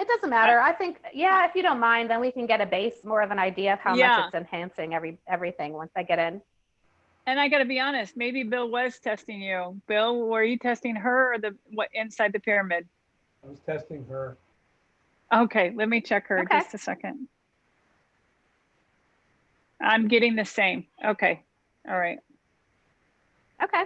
It doesn't matter. I think, yeah, if you don't mind, then we can get a base, more of an idea of how much it's enhancing everything once I get in. And I got to be honest, maybe Bill was testing you. Bill, were you testing her or what inside the pyramid? I was testing her. Okay, let me check her just a second. I'm getting the same. Okay. All right. Okay.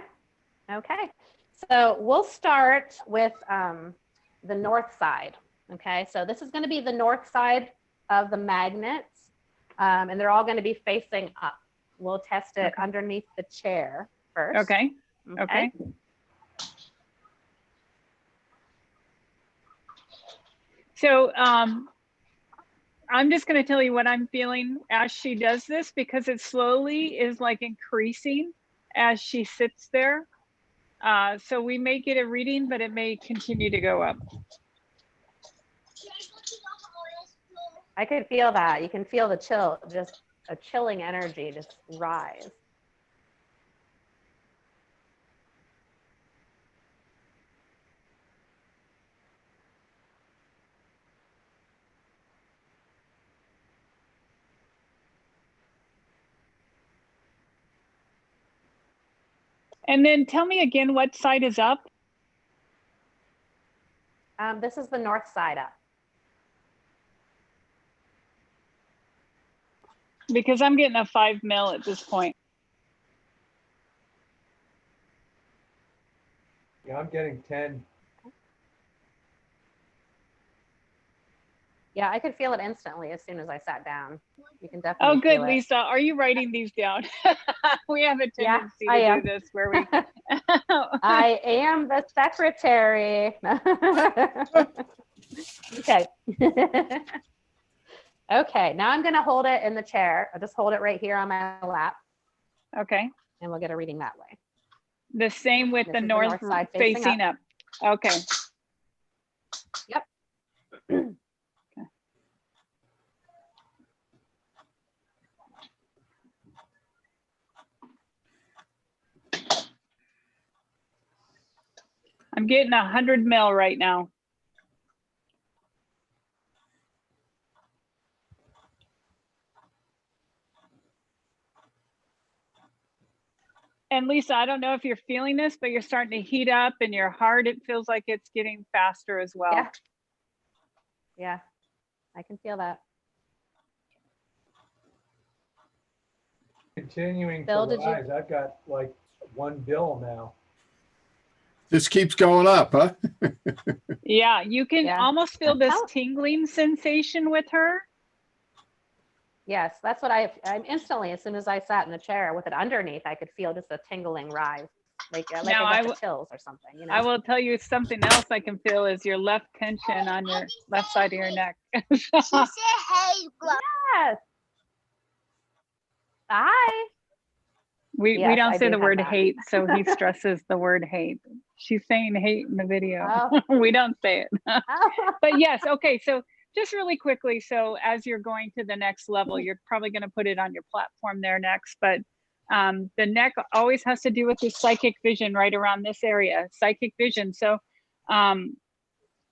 So we'll start with the north side. Okay. So this is going to be the north side of the magnets, and they're all going to be facing up. We'll test it underneath the chair first. Okay. So I'm just going to tell you what I'm feeling as she does this, because it slowly is like increasing as she sits there. So we may get a reading, but it may continue to go up. I could feel that. You can feel the chill, just a chilling energy just rise. And then tell me again, what side is up? This is the north side up. Because I'm getting a 5 mil at this point. Yeah, I'm getting 10. Yeah, I could feel it instantly as soon as I sat down. You can definitely Oh, good, feel it. Lisa. Are you writing these down? We have a Yeah, tendency I to am. do this where we. I am the secretary. Okay. Okay, now I'm gonna hold it in the chair. I'll just hold it right here on my lap Okay. and we'll get a reading that way. The same with This the is the north north side facing up. Okay. Yep. Okay. I'm getting 100 mil right now. And Lisa, I don't know if you're feeling this, but you're starting to heat up and your heart, it feels like it's getting faster as well. Yeah. Yeah, I can feel that. Continuing Bill, to did you- rise. I've got like 1 bill now. This keeps going up, huh? Yeah, you can Yeah. almost feel this How- tingling sensation with her. Yes, that's what I'm instantly, as soon as I sat in the chair with it underneath, I could feel just a tingling rise. Like Now, I got the chills or something, you know? I will tell you something else I can feel is your left tension on your left side of your neck. Yes. Hi. We Yes, don't I say do the have word that. hate, so he stresses the word hate. She's saying hate in the video. Oh. We don't say it. But yes, okay, so just really quickly, so as you're going to the next level, you're probably going to put it on your platform there next, but the neck always has to do with your psychic vision right around this area, psychic vision. So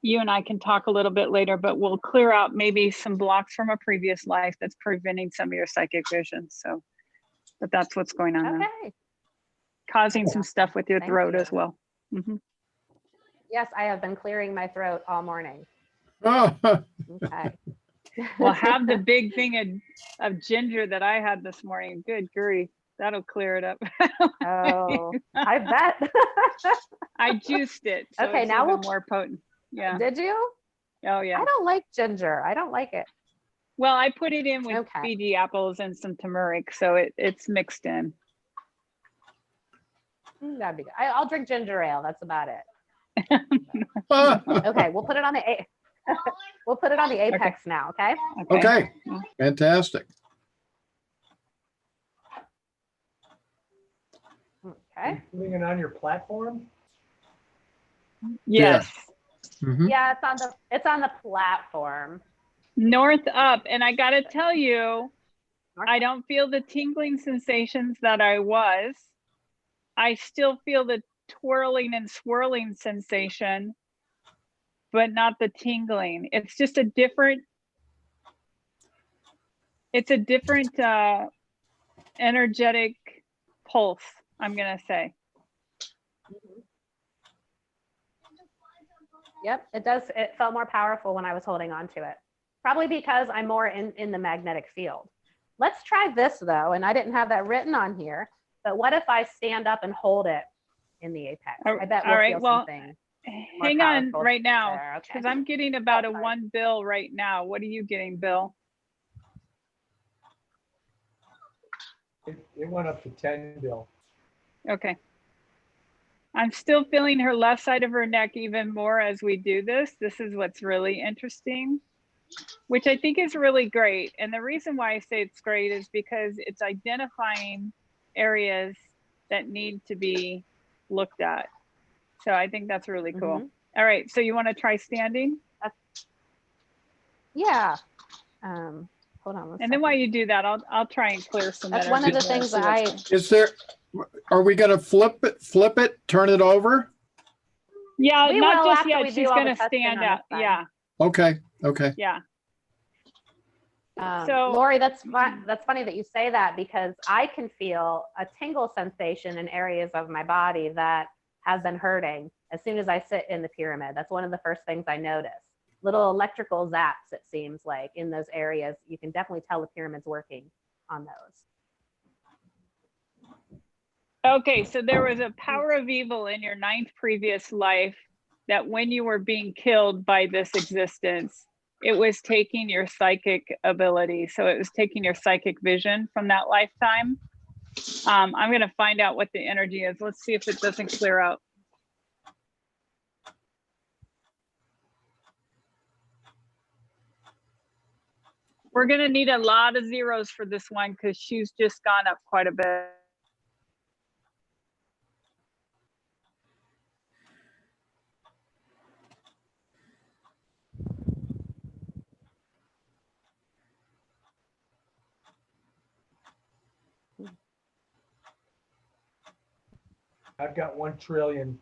you and I can talk a little bit later, but we'll clear out maybe some blocks from a previous life that's preventing some of your psychic vision. So, but that's what's going on now. Okay. Causing some stuff with your Thank throat you. as well. Mhm. Yes, I have been clearing my throat all morning. Oh, Okay. Well, have the big thing of ginger that I had this morning. Good grief, that'll clear it up. Oh, I bet. I juiced it, so Okay, it's now even we'll- more potent. Yeah. Did you? Oh yeah. I don't like ginger. I don't like it. Well, I put it in with Okay. Fiji apples and some turmeric, so it's mixed in. That'd be good. I'll drink ginger ale. That's about it. okay. Okay, we'll put it on the we'll put it on the apex now. Okay. Fantastic. Okay. Putting it on your platform? Yes. Mhm. Yeah, it's on the platform. North up, and I gotta tell you, North I don't feel the tingling sensations that I was. I still feel the twirling and swirling sensation, but not the tingling. It's just a different, it's a different energetic pulse, I'm gonna say. Yep, it does. It felt more powerful when I was holding on to it. Probably because I'm more in the magnetic field. Let's try this though, and I didn't have that written on here, but what if I stand up and hold it in the apex? I bet we'll All right, feel well, something. hang on powerful right now, there, okay. because I'm getting about a sorry. 1 bill right now. What are you getting, Bill? It went up to 10 bill. Okay. I'm still feeling her left side of her neck even more as we do this. This is what's really interesting, which I think is really great. And the reason why I say it's great is because it's identifying areas that need to be looked at. So I think that's really cool. Mhm. All right, so you want to try standing? Yeah. Hold on one And then second. while you do that, I'll try and clear some. That's one of the energy there, things see that what's I, Is there, are we going to flip it, turn it over? Yeah, We not will just after yet. we do She's all the gonna testing stand on out. this side. Yeah, Okay. Okay. yeah. So, Lori, that's funny that you say that, because I can feel a tingle sensation in areas of my body that have been hurting as soon as I sit in the pyramid. That's one of the first things I notice. Little electrical zaps, it seems like, in those areas. You can definitely tell the pyramid's working on those. Okay, so there was a power of evil in your 9th previous life that when you were being killed by this existence, it was taking your psychic ability. So it was taking your psychic vision from that lifetime. I'm going to find out what the energy is. Let's see if it doesn't clear out. We're going to need a lot of zeros for this one because she's just gone up quite a bit. I've got 1 trillion.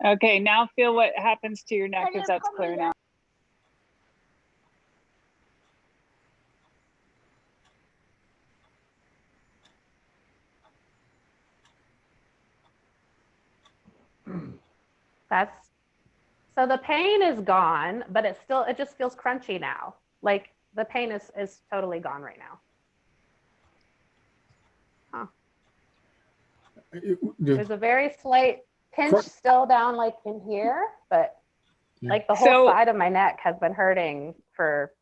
Okay, now feel what happens to your neck as that's clearing out. So the pain is gone, but it just feels crunchy now. Like the pain is totally gone right now. There's a very slight pinch still down like in here, but like the whole side of my neck has been hurting for,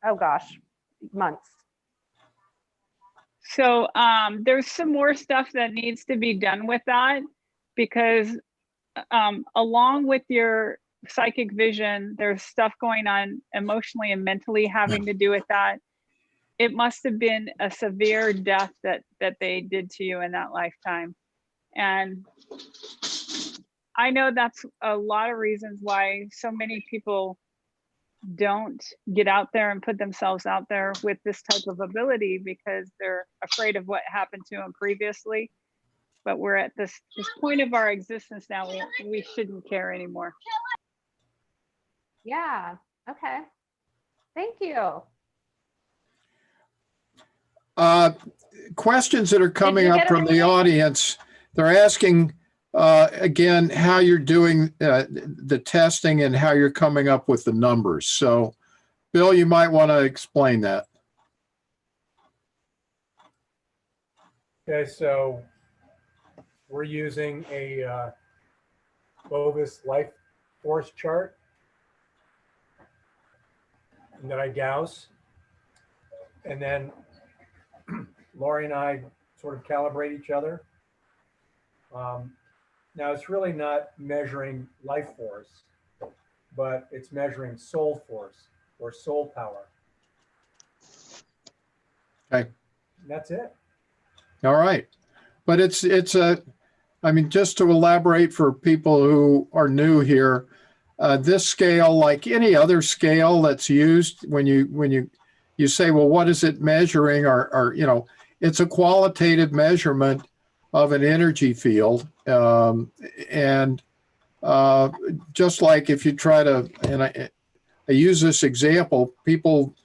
oh gosh, months. So there's some more stuff that needs to be done with that, because along with your psychic vision, there's stuff going on emotionally and mentally having to do with that. It must have been a severe death that they did to you in that lifetime. And I know that's a lot of reasons why so many people don't get out there and put themselves out there with this type of ability, because they're afraid of what happened to them previously. But we're at this point of our existence now, we shouldn't care anymore. Yeah, okay. Thank you. Questions that are coming up from the audience. They're asking again how you're doing the testing and how you're coming up with the numbers. So, Bill, you might want to explain that. Okay, so we're using a Bovis life force chart that I Gauss, and then Lori and I sort of calibrate each other. Now, it's really not measuring life force, but it's measuring soul force or soul power. Okay. And that's it. All right. But it's I mean, just to elaborate for people who are new here, this scale, like any other scale that's used when you say, well, what is it measuring? Or you know, it's a qualitative measurement of an energy field. And just like if you try to, and I use this example, people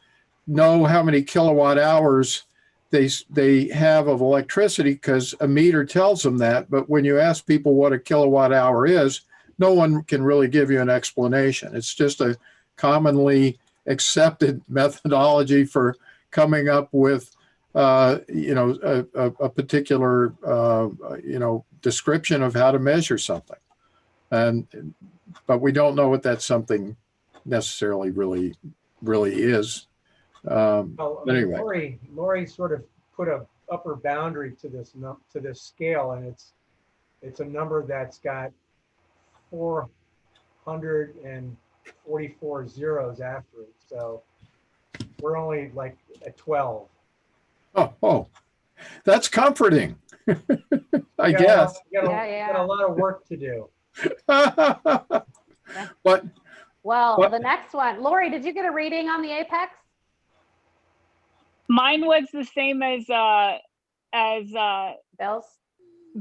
know how many kilowatt hours they have of electricity because a meter tells them that. But when you ask people what a kilowatt hour is, no one can really give you an explanation. It's just a commonly accepted methodology for coming up with you know, a particular you know, description of how to measure something. But we don't know what that something necessarily really really is. Well, I mean, Anyway, Lori sort of put a upper boundary to this to this scale, and it's a number that's got 444 zeros after it. So we're only like at 12. oh, that's comforting, I We guess. got a lot of work to do. But Well, what? the next one, Lori, did you get a reading on the apex? Mine was the same as Bill's?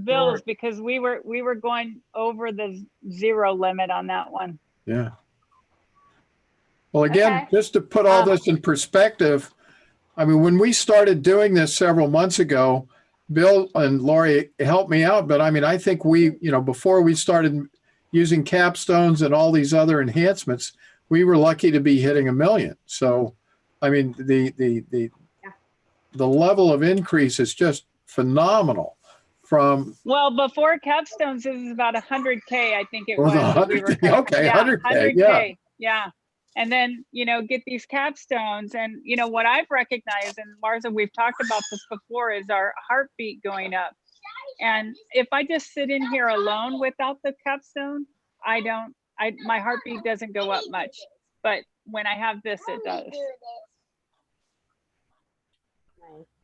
Bill's, because we were going over the zero limit on that one. Yeah. Well, again, Okay. just to put all this in perspective, I mean, when we started doing this several months ago, Bill and Lori helped me out. But I mean, I think before we started using capstones and all these other enhancements, we were lucky to be hitting 1 million. So, I mean, the level of increase is just phenomenal. Well, before capstones, this is about 100K, I think it Was was. 100K? Okay, yeah, 100K, yeah. Yeah. And then, get these capstones. And, what I've recognized, and Marza, we've talked about this before, is our heartbeat going up. And if I just sit in here alone without the capstone, my heartbeat doesn't go up much. But when I have this, it does.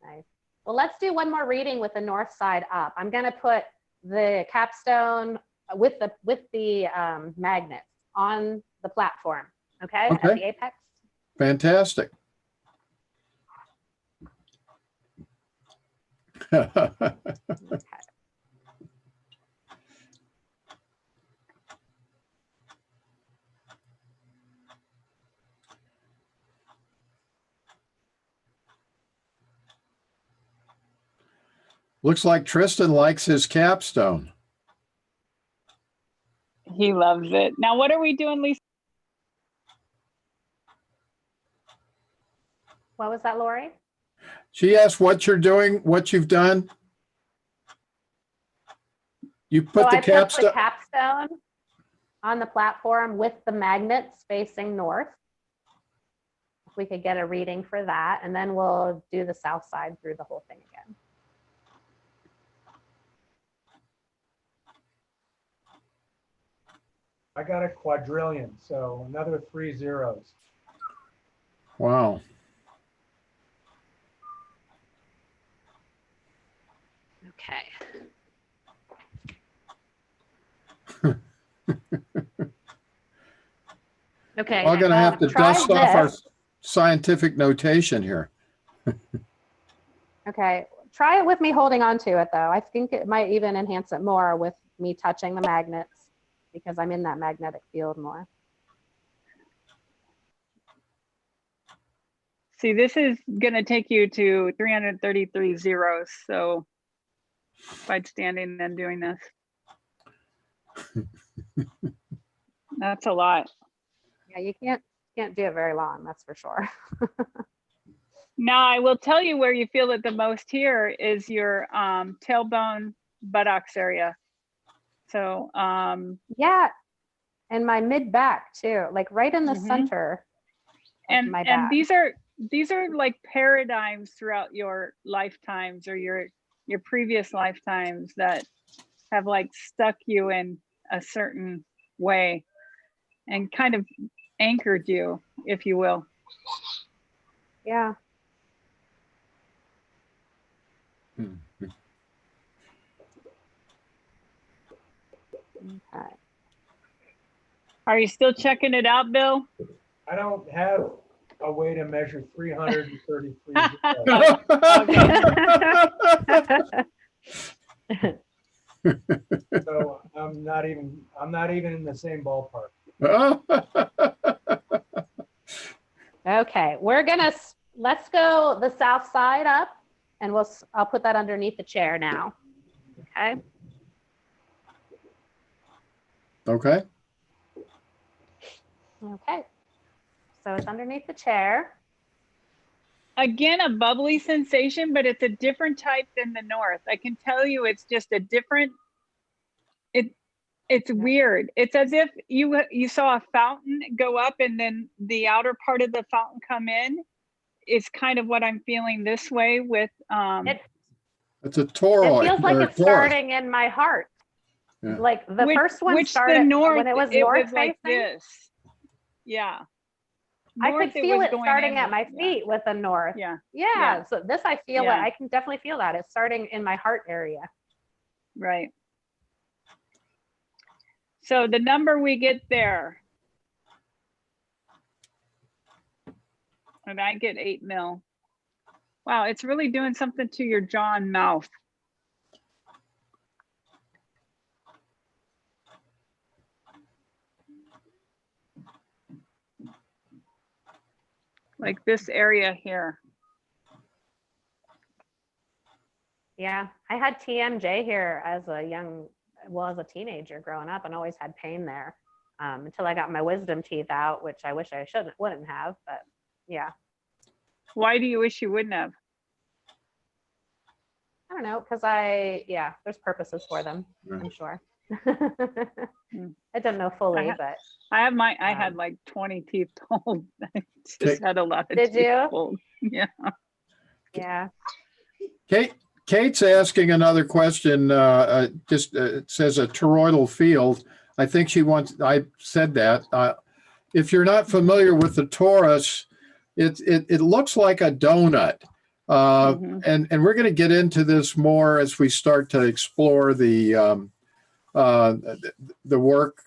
Nice. Well, let's do one more reading with the north side up. I'm going to put the capstone with the magnets on the platform. Okay. At the apex. Fantastic. Okay. Looks like Tristan likes his capstone. He loves it. Now, what are we doing, Lisa? What was that, Lori? She asked what you're doing, what you've done. You put the capstone. The capstone on the platform with the magnets facing north. If we could get a reading for that, and then we'll do the south side through the whole thing again. I got a quadrillion, so another 3 zeros. Wow. Okay. Okay. We're going to have to dust off our scientific notation here. Okay. Try it with me holding on to it, though. I think it might even enhance it more with me touching the magnets, because I'm in that magnetic field more. See, this is going to take you to 333 zeros. So by standing and doing this, that's a lot. Yeah, you can't do it very long, that's for sure. Now, I will tell you where you feel it the most here is your tailbone buttocks area. So yeah, and my mid back too, like right in the center of my back. And these are like paradigms throughout your lifetimes or your previous lifetimes that have like stuck you in a certain way and kind of anchored you, if you will. Yeah. Okay. Are you still checking it out, Bill? I don't have a way to measure 333 zeros. So I'm not even in the same ballpark. Okay, let's go the south side up, and I'll put that underneath the chair now. Okay. Okay. Okay. So it's underneath the chair. Again, a bubbly sensation, but it's a different type than the north. I can tell you it's just a different, It's weird. It's as if you saw a fountain go up and then the outer part of the fountain come in. It's kind of what I'm feeling this way with It's a toroid. It feels like or it's torus. starting in my heart. Yeah. Like the first one which started the north, when it was like facing. this. Yeah. I North, could feel was it going starting in at with- my feet with the north. Yeah. Yeah. So this I feel Yeah. it. I can definitely feel that. It's starting in my heart area. Right. So the number we get there, and I get 8 mil. Wow, it's really doing something to your jaw and mouth. Like this area here. Yeah. I had TMJ here as a as a teenager growing up, and always had pain there until I got my wisdom teeth out, which I wish I wouldn't have, but yeah. Why do you wish you wouldn't have? I don't know, because there's purposes for them, I'm sure. I don't know fully, but I had like 20 teeth pulled. I just had a lot of did teeth you? pulled. Yeah. Yeah. Kate's asking another question. It says a toroidal field. I think I said that. If you're not familiar with the torus, it looks like a donut. And we're going to get into this more as we start to explore the work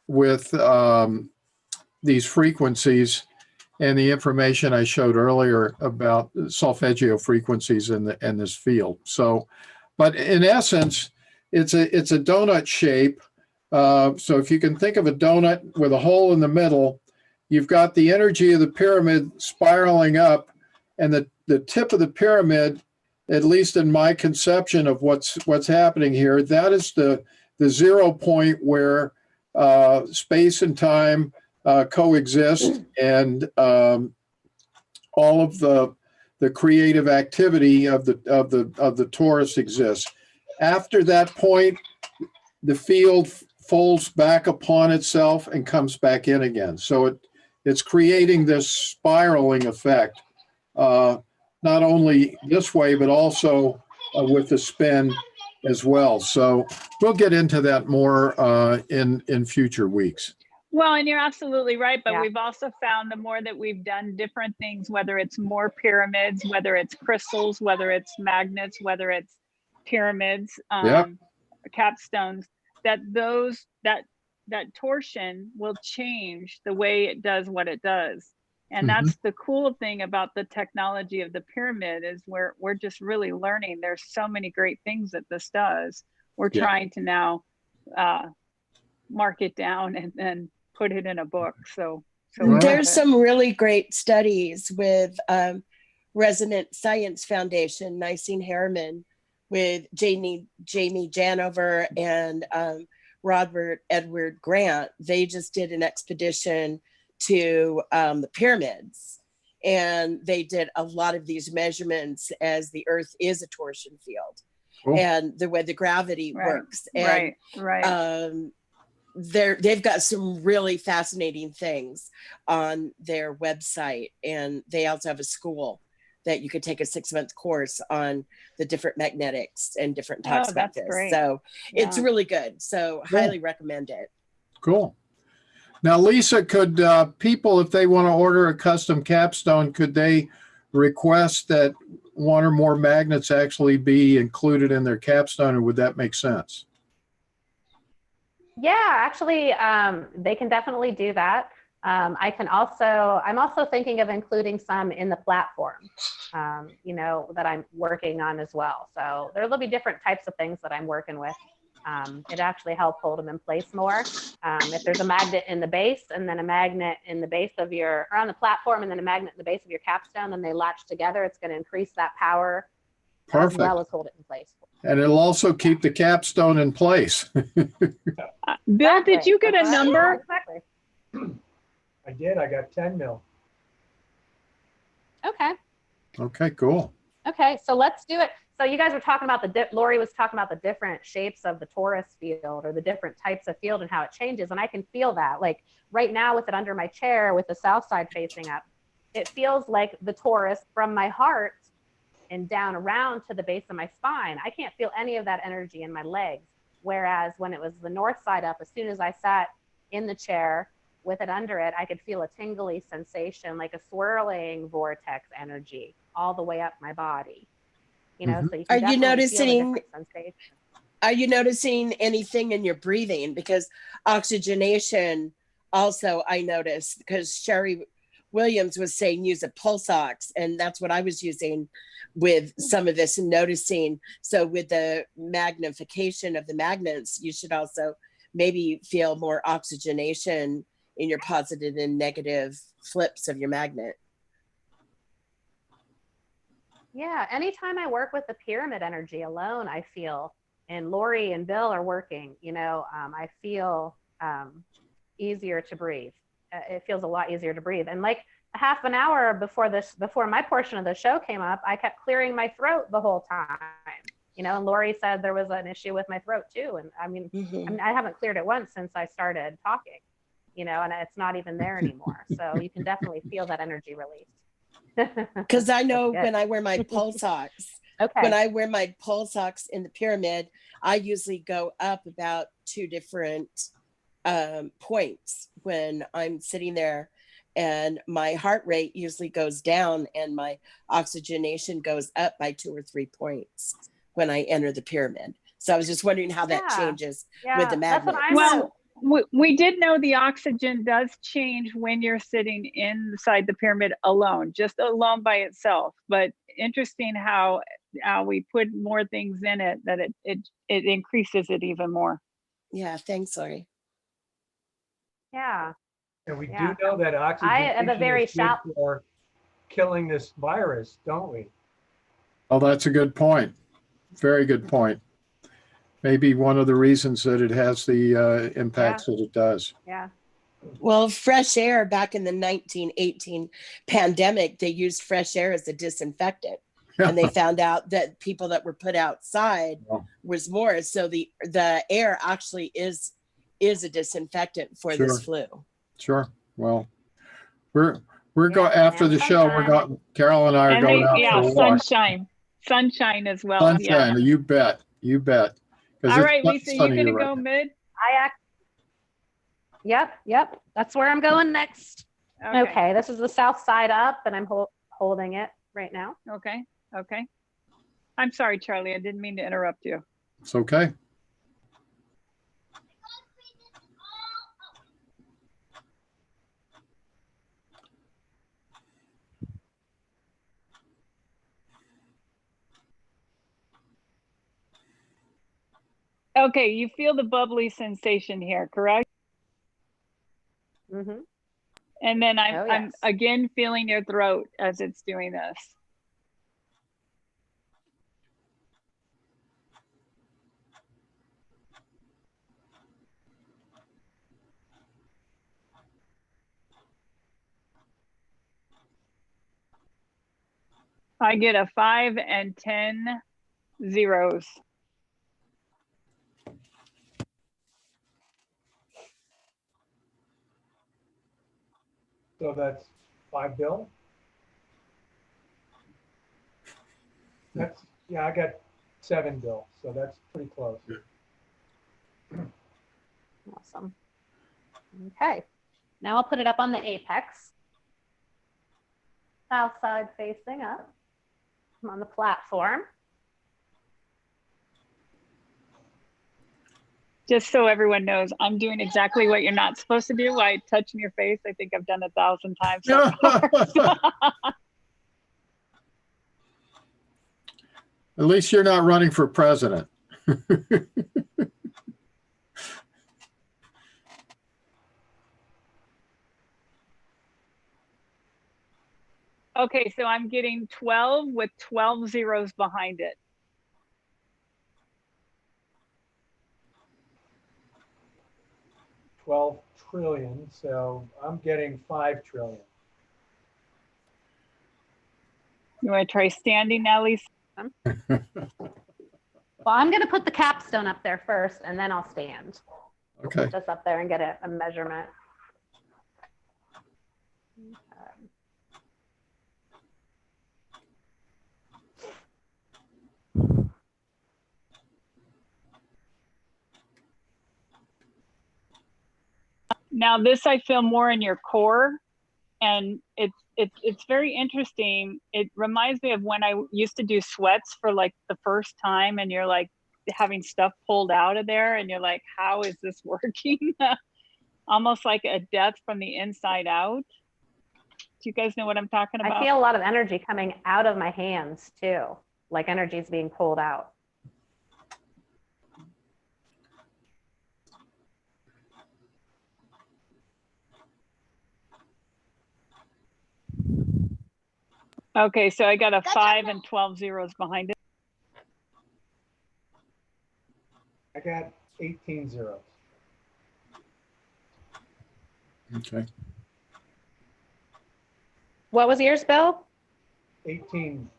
with these frequencies and the information I showed earlier about solfeggio frequencies in this field. So, but in essence, it's a donut shape. So if you can think of a donut with a hole in the middle, you've got the energy of the pyramid spiraling up, and the tip of the pyramid, at least in my conception of what's happening here, that is the 0 point where space and time coexist, and all of the creative activity of the torus exists. After that point, the field folds back upon itself and comes back in again. So it's creating this spiraling effect, not only this way, but also with the spin as well. So we'll get into that more in future weeks. Well, and you're absolutely right. But Yeah. we've also found the more that we've done different things, whether it's more pyramids, whether it's crystals, whether it's magnets, whether it's pyramids, capstones, that torsion will change the way it does what it does. And that's the cool thing about the technology of the pyramid, is we're just really learning. There's so many great things that this does. We're trying to now mark it down and then put it in a book. So there's some really great studies with Resonant Science Foundation, Nicene Harriman, with Jamie Janover and Robert Edward Grant. They just did an expedition to the pyramids, and they did a lot of these measurements, as the earth is a torsion field. Cool. And the way the gravity works. And they've got some really fascinating things on their website, and they also have a school that you could take a 6-month course on the different magnetics and different talks about this. Great. So it's really good. So highly recommend it. Cool. Now, Lisa, could people, if they want to order a custom capstone, could they request that one or more magnets actually be included in their capstone, or would that make sense? Yeah, actually, they can definitely do that. I'm also thinking of including some in the platform, that I'm working on as well. So there'll be different types of things that I'm working with. It actually helps hold them in place more. If there's a magnet in the base, and then a magnet in the base of or on the platform, and then a magnet in the base of your capstone, and they latch together, it's going to increase that power. Perfect. As well as hold it in place. And it'll also keep the capstone in place. Bill, did you get a number? Exactly. I did. I got 10 mil. Okay. Okay, cool. Okay, so let's do it. So you guys were talking about Lori was talking about the different shapes of the torus field or the different types of field and how it changes. And I can feel that. Like right now with it under my chair with the south side facing up, it feels like the torus from my heart and down around to the base of my spine. I can't feel any of that energy in my legs. Whereas when it was the north side up, as soon as I sat in the chair with it under it, I could feel a tingly sensation, like a swirling vortex energy all the way up my body. You know, so you can definitely feel the different sensations. Are you noticing anything in your breathing? Because oxygenation also, I noticed, because Sherry Williams was saying use a pulse ox, and that's what I was using with some of this and noticing. So with the magnification of the magnets, you should also maybe feel more oxygenation in your positive and negative flips of your magnet. Yeah, anytime I work with the pyramid energy alone, I feel, and Lori and Bill are working, you know, I feel easier to breathe. It feels a lot easier to breathe. And like a half an hour before my portion of the show came up, I kept clearing my throat the whole time, you know, and Lori said there was an issue with my throat too. And I mean, I haven't cleared it once since I started talking, you know, and it's not even there anymore. So you can definitely feel that energy release. Because I know when I wear my pulse ox, when I wear my pulse ox in the pyramid, I usually go up about 2 different points when I'm sitting there, and my heart rate usually goes down and my oxygenation goes up by 2 or 3 points when I enter the pyramid. So I was just wondering how that changes with the magnet. Well, we did know the oxygen does change when you're sitting inside the pyramid alone, just alone by itself. But interesting how we put more things in it, that it increases it even more. Yeah, thanks, Lori. Yeah. And we do know that oxygen is good for killing this virus, don't we? Oh, that's a good point. Very good point. Maybe one of the reasons that it has the impacts that it does. Yeah. Well, fresh air back in the 1918 pandemic, they used fresh air as a disinfectant. And they found out that people that were put outside was more. So the air actually is a disinfectant for this flu. Sure. Well, we're going after the show. We're going. Carol and I are going out for a walk. Sunshine as well. Sunshine. You bet. You bet. All right, Lisa, you gonna go mid? Yep. That's where I'm going next. Okay, this is the south side up, and I'm holding it right now. Okay. I'm sorry, Charlie. I didn't mean to interrupt you. It's okay. Okay, you feel the bubbly sensation here, correct? Mm-hmm. And then I'm again feeling your throat as it's doing this. I get a 5 and 10 zeros. So that's 5 Bill. That's, I got 7 Bill. So that's pretty close. Awesome. Okay. Now I'll put it up on the apex. South side facing up. I'm on the platform. Just so everyone knows, I'm doing exactly what you're not supposed to do. Why touching your face? I think I've done 1,000 times so far. At least you're not running for president. Okay, so I'm getting 12 with 12 zeros behind it. $12 trillion. So I'm getting 5 trillion. You want to try standing now, Lisa? awesome. Well, I'm going to put the capstone up there first, and then I'll stand. Okay. Just up there and get a measurement. Okay. Now this I feel more in your core, and it's very interesting. It reminds me of when I used to do sweats for like the first time, and you're like having stuff pulled out of there, and you're like, how is this working? Almost like a death from the inside out. Do you guys know what I'm talking about? I feel a lot of energy coming out of my hands too, like energy is being pulled out. Okay, so I got a 5 and 12 zeros behind it. I got 18 zeros. Okay. What was yours, Bill? 18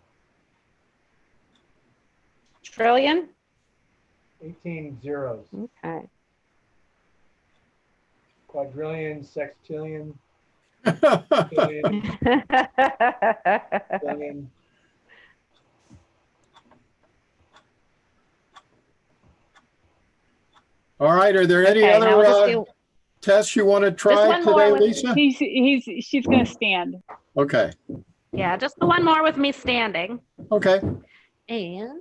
Trillion? 18 zeros. Okay. Quadrillion, sextillion, billion, billion. All right. Are there any Okay, now we'll just other do tests you want to try one more today, with- Lisa? She's gonna stand. Okay. yeah, just the one more with me standing. Okay. And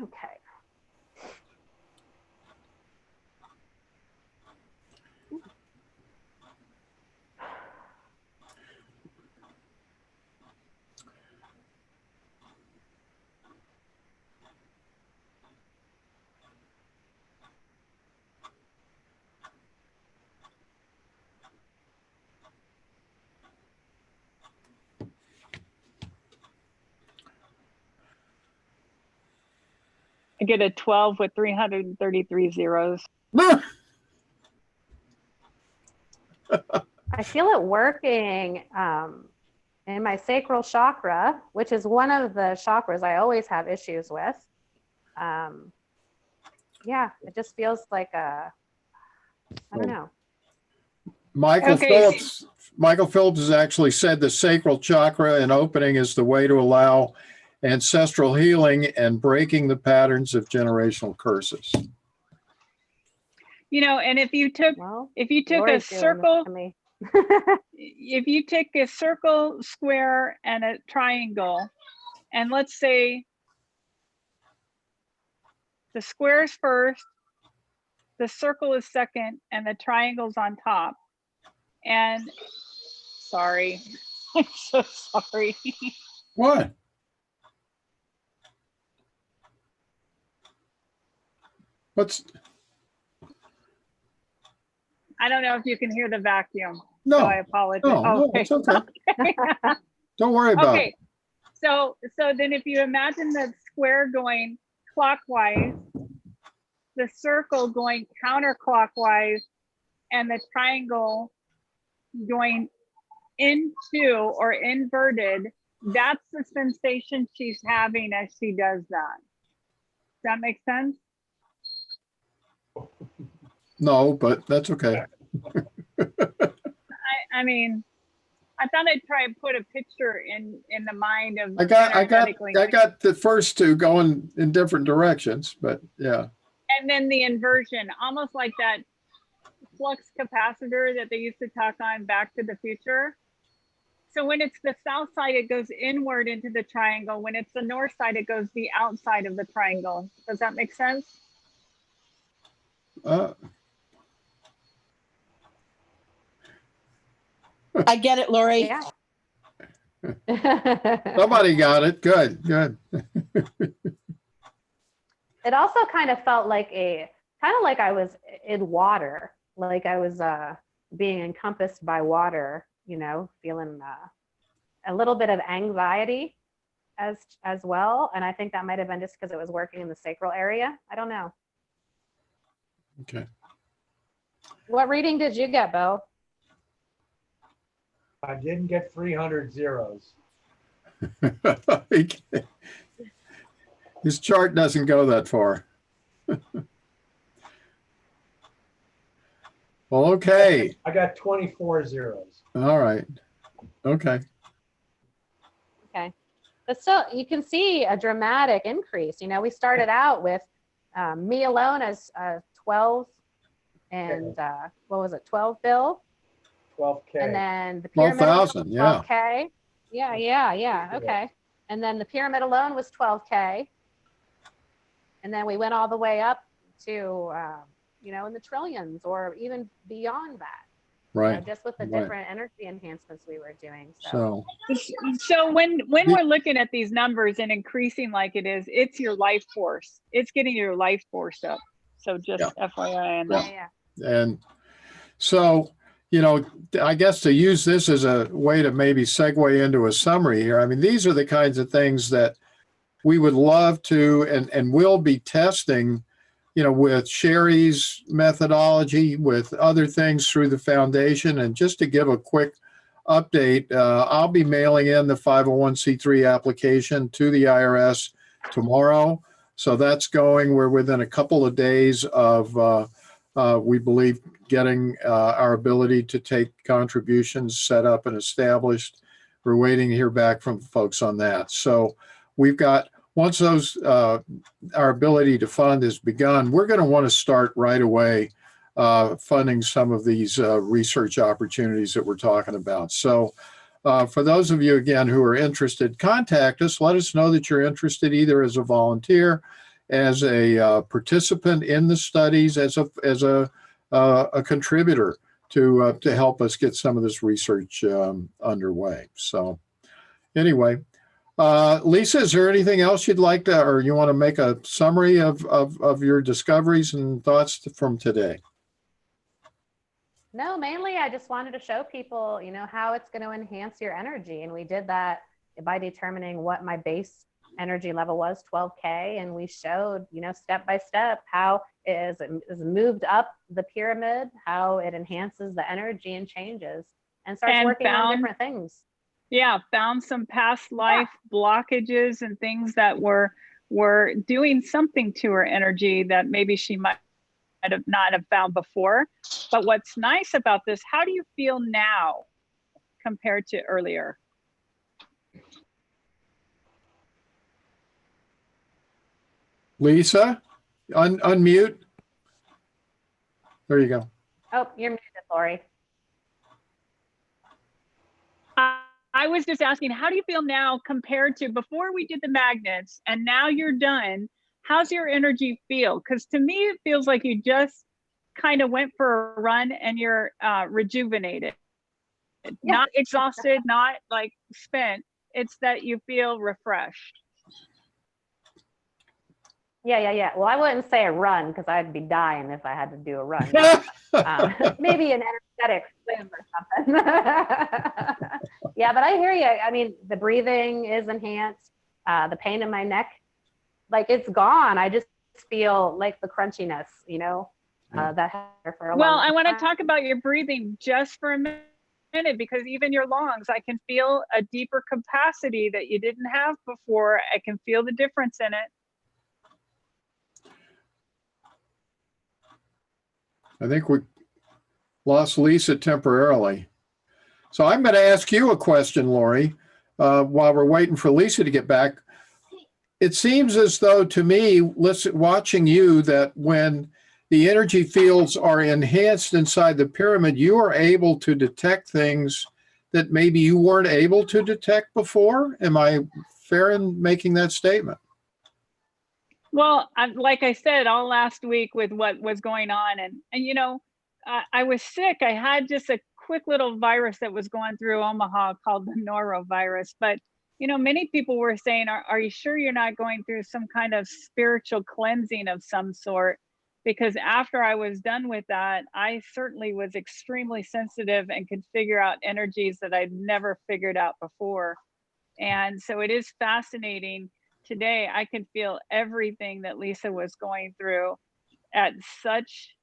okay. I get a 12 with 333 zeros. I feel it working in my sacral chakra, which is one of the chakras I always have issues with. Yeah, it just feels like I don't know. Michael Okay. Phillips has actually said the sacral chakra and opening is the way to allow ancestral healing and breaking the patterns of generational curses. You know, and if you took Well, a Lori's doing this circle, to me. if you take a circle, square, and a triangle, and let's say the square's first, the circle is second, and the triangle's on top. And sorry, I'm so sorry. What? What's I don't know if you can hear the vacuum. no? So I apologize. No, Okay. it's okay. Don't worry about Okay. it. So then if you imagine the square going clockwise, the circle going counterclockwise, and the triangle going into or inverted, that's the sensation she's having as she does that. Does that make sense? No, but that's okay. I mean, I thought I'd try and put a picture in the mind of I got energetically. the first two going in different directions, but yeah. And then the inversion, almost like that flux capacitor that they used to talk on Back to the Future. So when it's the south side, it goes inward into the triangle. When it's the north side, it goes the outside of the triangle. Does that make sense? I get it, Lori. Yeah. Somebody got it. Good, good. It also kind of felt like I was in water, like I was being encompassed by water, you know, feeling a little bit of anxiety as well. And I think that might have been just because it was working in the sacral area. I don't know. Okay. What reading did you get, Bo? I didn't get 300 zeros. Okay. His chart doesn't go that far. Well, okay. I got 24 zeros. All right. Okay. Okay. But still, you can see a dramatic increase. You know, we started out with me alone as 12 and what was it, 12 bill? 12K. And then the pyramid 12,000, yeah. 12K. Yeah. Okay. And then the pyramid alone was 12K. And then we went all the way up to, you know, in the trillions or even beyond that. Right. You know, just with the Right. different energy enhancements we were doing. So, So when we're looking at these numbers and increasing like it is, it's your life force. It's getting your life force up. So just FYI on that. Yeah. and so, you know, I guess to use this as a way to maybe segue into a summary here, I mean, these are the kinds of things that we would love to and will be testing, you know, with Sherry's methodology, with other things through the foundation. And just to give a quick update, I'll be mailing in the 501c3 application to the IRS tomorrow. So that's going. We're within a couple of days of, we believe, getting our ability to take contributions set up and established. We're waiting to hear back from folks on that. So we've got, once those, our ability to fund has begun, we're going to want to start right away funding some of these research opportunities that we're talking about. So for those of you, again, who are interested, contact us. Let us know that you're interested either as a volunteer, as a participant in the studies, as a contributor to help us get some of this research underway. So anyway, Lisa, is there anything else you'd like to, or you want to make a summary of your discoveries and thoughts from today? No, mainly I just wanted to show people, you know, how it's going to enhance your energy. And we did that by determining what my base energy level was, 12K. And we showed, you know, step by step how it is moved up the pyramid, how it enhances the energy and changes and starts working on different things. Yeah, found some past life blockages and things that were doing something to her energy that maybe she might have not have found before. But what's nice about this, how do you feel now compared to earlier? Lisa, unmute. There you go. Oh, you're muted, Lori. I was just asking, how do you feel now compared to before we did the magnets and now you're done? How's your energy feel? Because to me, it feels like you just kind of went for a run and you're rejuvenated, not exhausted, not like spent. It's that you feel refreshed. Yeah. Well, I wouldn't say a run because I'd be dying if I had to do a run. Maybe an energetic swim or something. Yeah, but I hear you. I mean, the breathing is enhanced. The pain in my neck, like it's gone. I just feel like the crunchiness, you know, that had for a long time. I want to talk about your breathing just for a minute, because even your lungs, I can feel a deeper capacity that you didn't have before. I can feel the difference in it. I think we lost Lisa temporarily. So I'm going to ask you a question, Lori, while we're waiting for Lisa to get back. It seems as though, to me, watching you, that when the energy fields are enhanced inside the pyramid, you are able to detect things that maybe you weren't able to detect before. Am I fair in making that statement? Well, like I said, all last week with what was going on, and you know, I was sick. I had just a quick little virus that was going through Omaha called the norovirus. But you know, many people were saying, "Are you sure you're not going through some kind of spiritual cleansing of some sort?" Because after I was done with that, I certainly was extremely sensitive and could figure out energies that I'd never figured out before. And so it is fascinating. Today, I can feel everything that Lisa was going through at such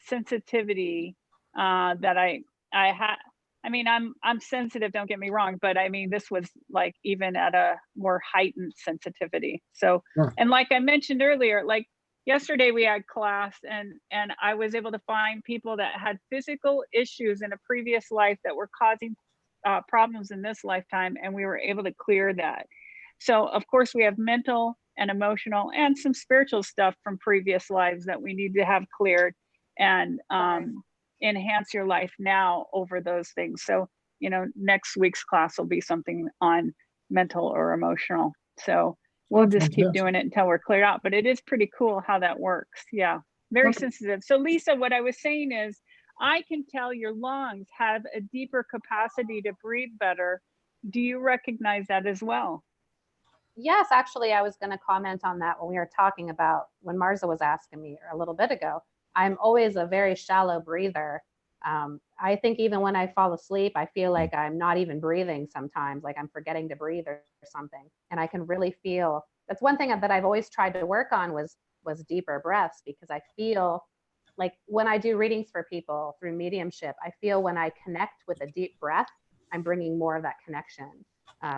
sensitivity that I had. I mean, I'm sensitive, don't get me wrong, but I mean, this was like even at a more heightened sensitivity. So, Sure. and like I mentioned earlier, like yesterday we had class and I was able to find people that had physical issues in a previous life that were causing problems in this lifetime, and we were able to clear that. So of course we have mental and emotional and some spiritual stuff from previous lives that we need to have cleared and enhance your life now over those things. So, you know, next week's class will be something on mental or emotional. So we'll just keep doing it until we're cleared out. But it is pretty cool how that works. Yeah, very sensitive. So Lisa, what I was saying is, I can tell your lungs have a deeper capacity to breathe better. Do you recognize that as well? Yes, actually, I was going to comment on that when we were talking about when Marza was asking me a little bit ago. I'm always a very shallow breather. I think even when I fall asleep, I feel like I'm not even breathing sometimes, like I'm forgetting to breathe or something. And I can really feel, that's one thing that I've always tried to work on was deeper breaths, because I feel like when I do readings for people through mediumship, I feel when I connect with a deep breath, I'm bringing more of that connection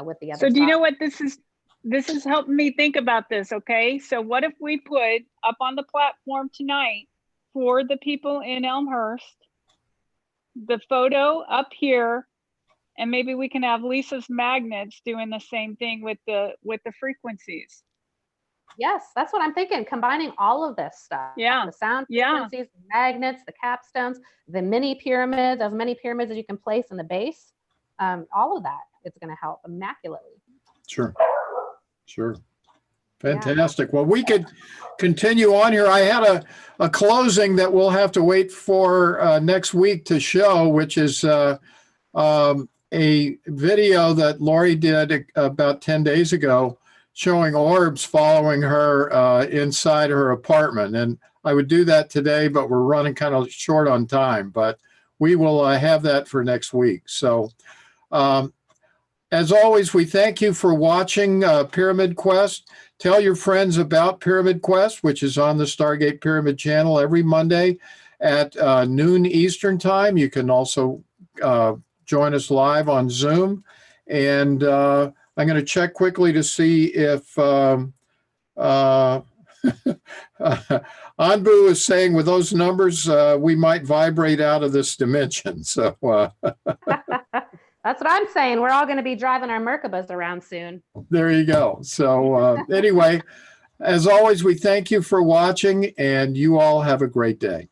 with the other side. So do you know what this is? This is helping me think about this, okay? So what if we put up on the platform tonight for the people in Elmhurst, the photo up here, and maybe we can have Lisa's magnets doing the same thing with the frequencies. Yes, that's what I'm thinking. Combining all of this stuff. Yeah. The sound frequencies, the magnets, the capstones, the mini pyramids, as many pyramids as you can place in the base. All of that is going to help immaculately. Sure. Sure. Fantastic. Yeah. Well, we could continue on here. I had a closing that we'll have to wait for next week to show, which is a video that Lori did about 10 days ago showing orbs following her inside her apartment. And I would do that today, but we're running kind of short on time. But we will have that for next week. So as always, we thank you for watching Pyramid Quest. Tell your friends about Pyramid Quest, which is on the Stargate Pyramid channel every Monday at noon Eastern time. You can also join us live on Zoom. And I'm going to check quickly to see if Anbu is saying with those numbers, we might vibrate out of this dimension. So that's what I'm saying. We're all going to be driving our Merkabas around soon. There you go. So anyway, as always, we thank you for watching, and you all have a great day.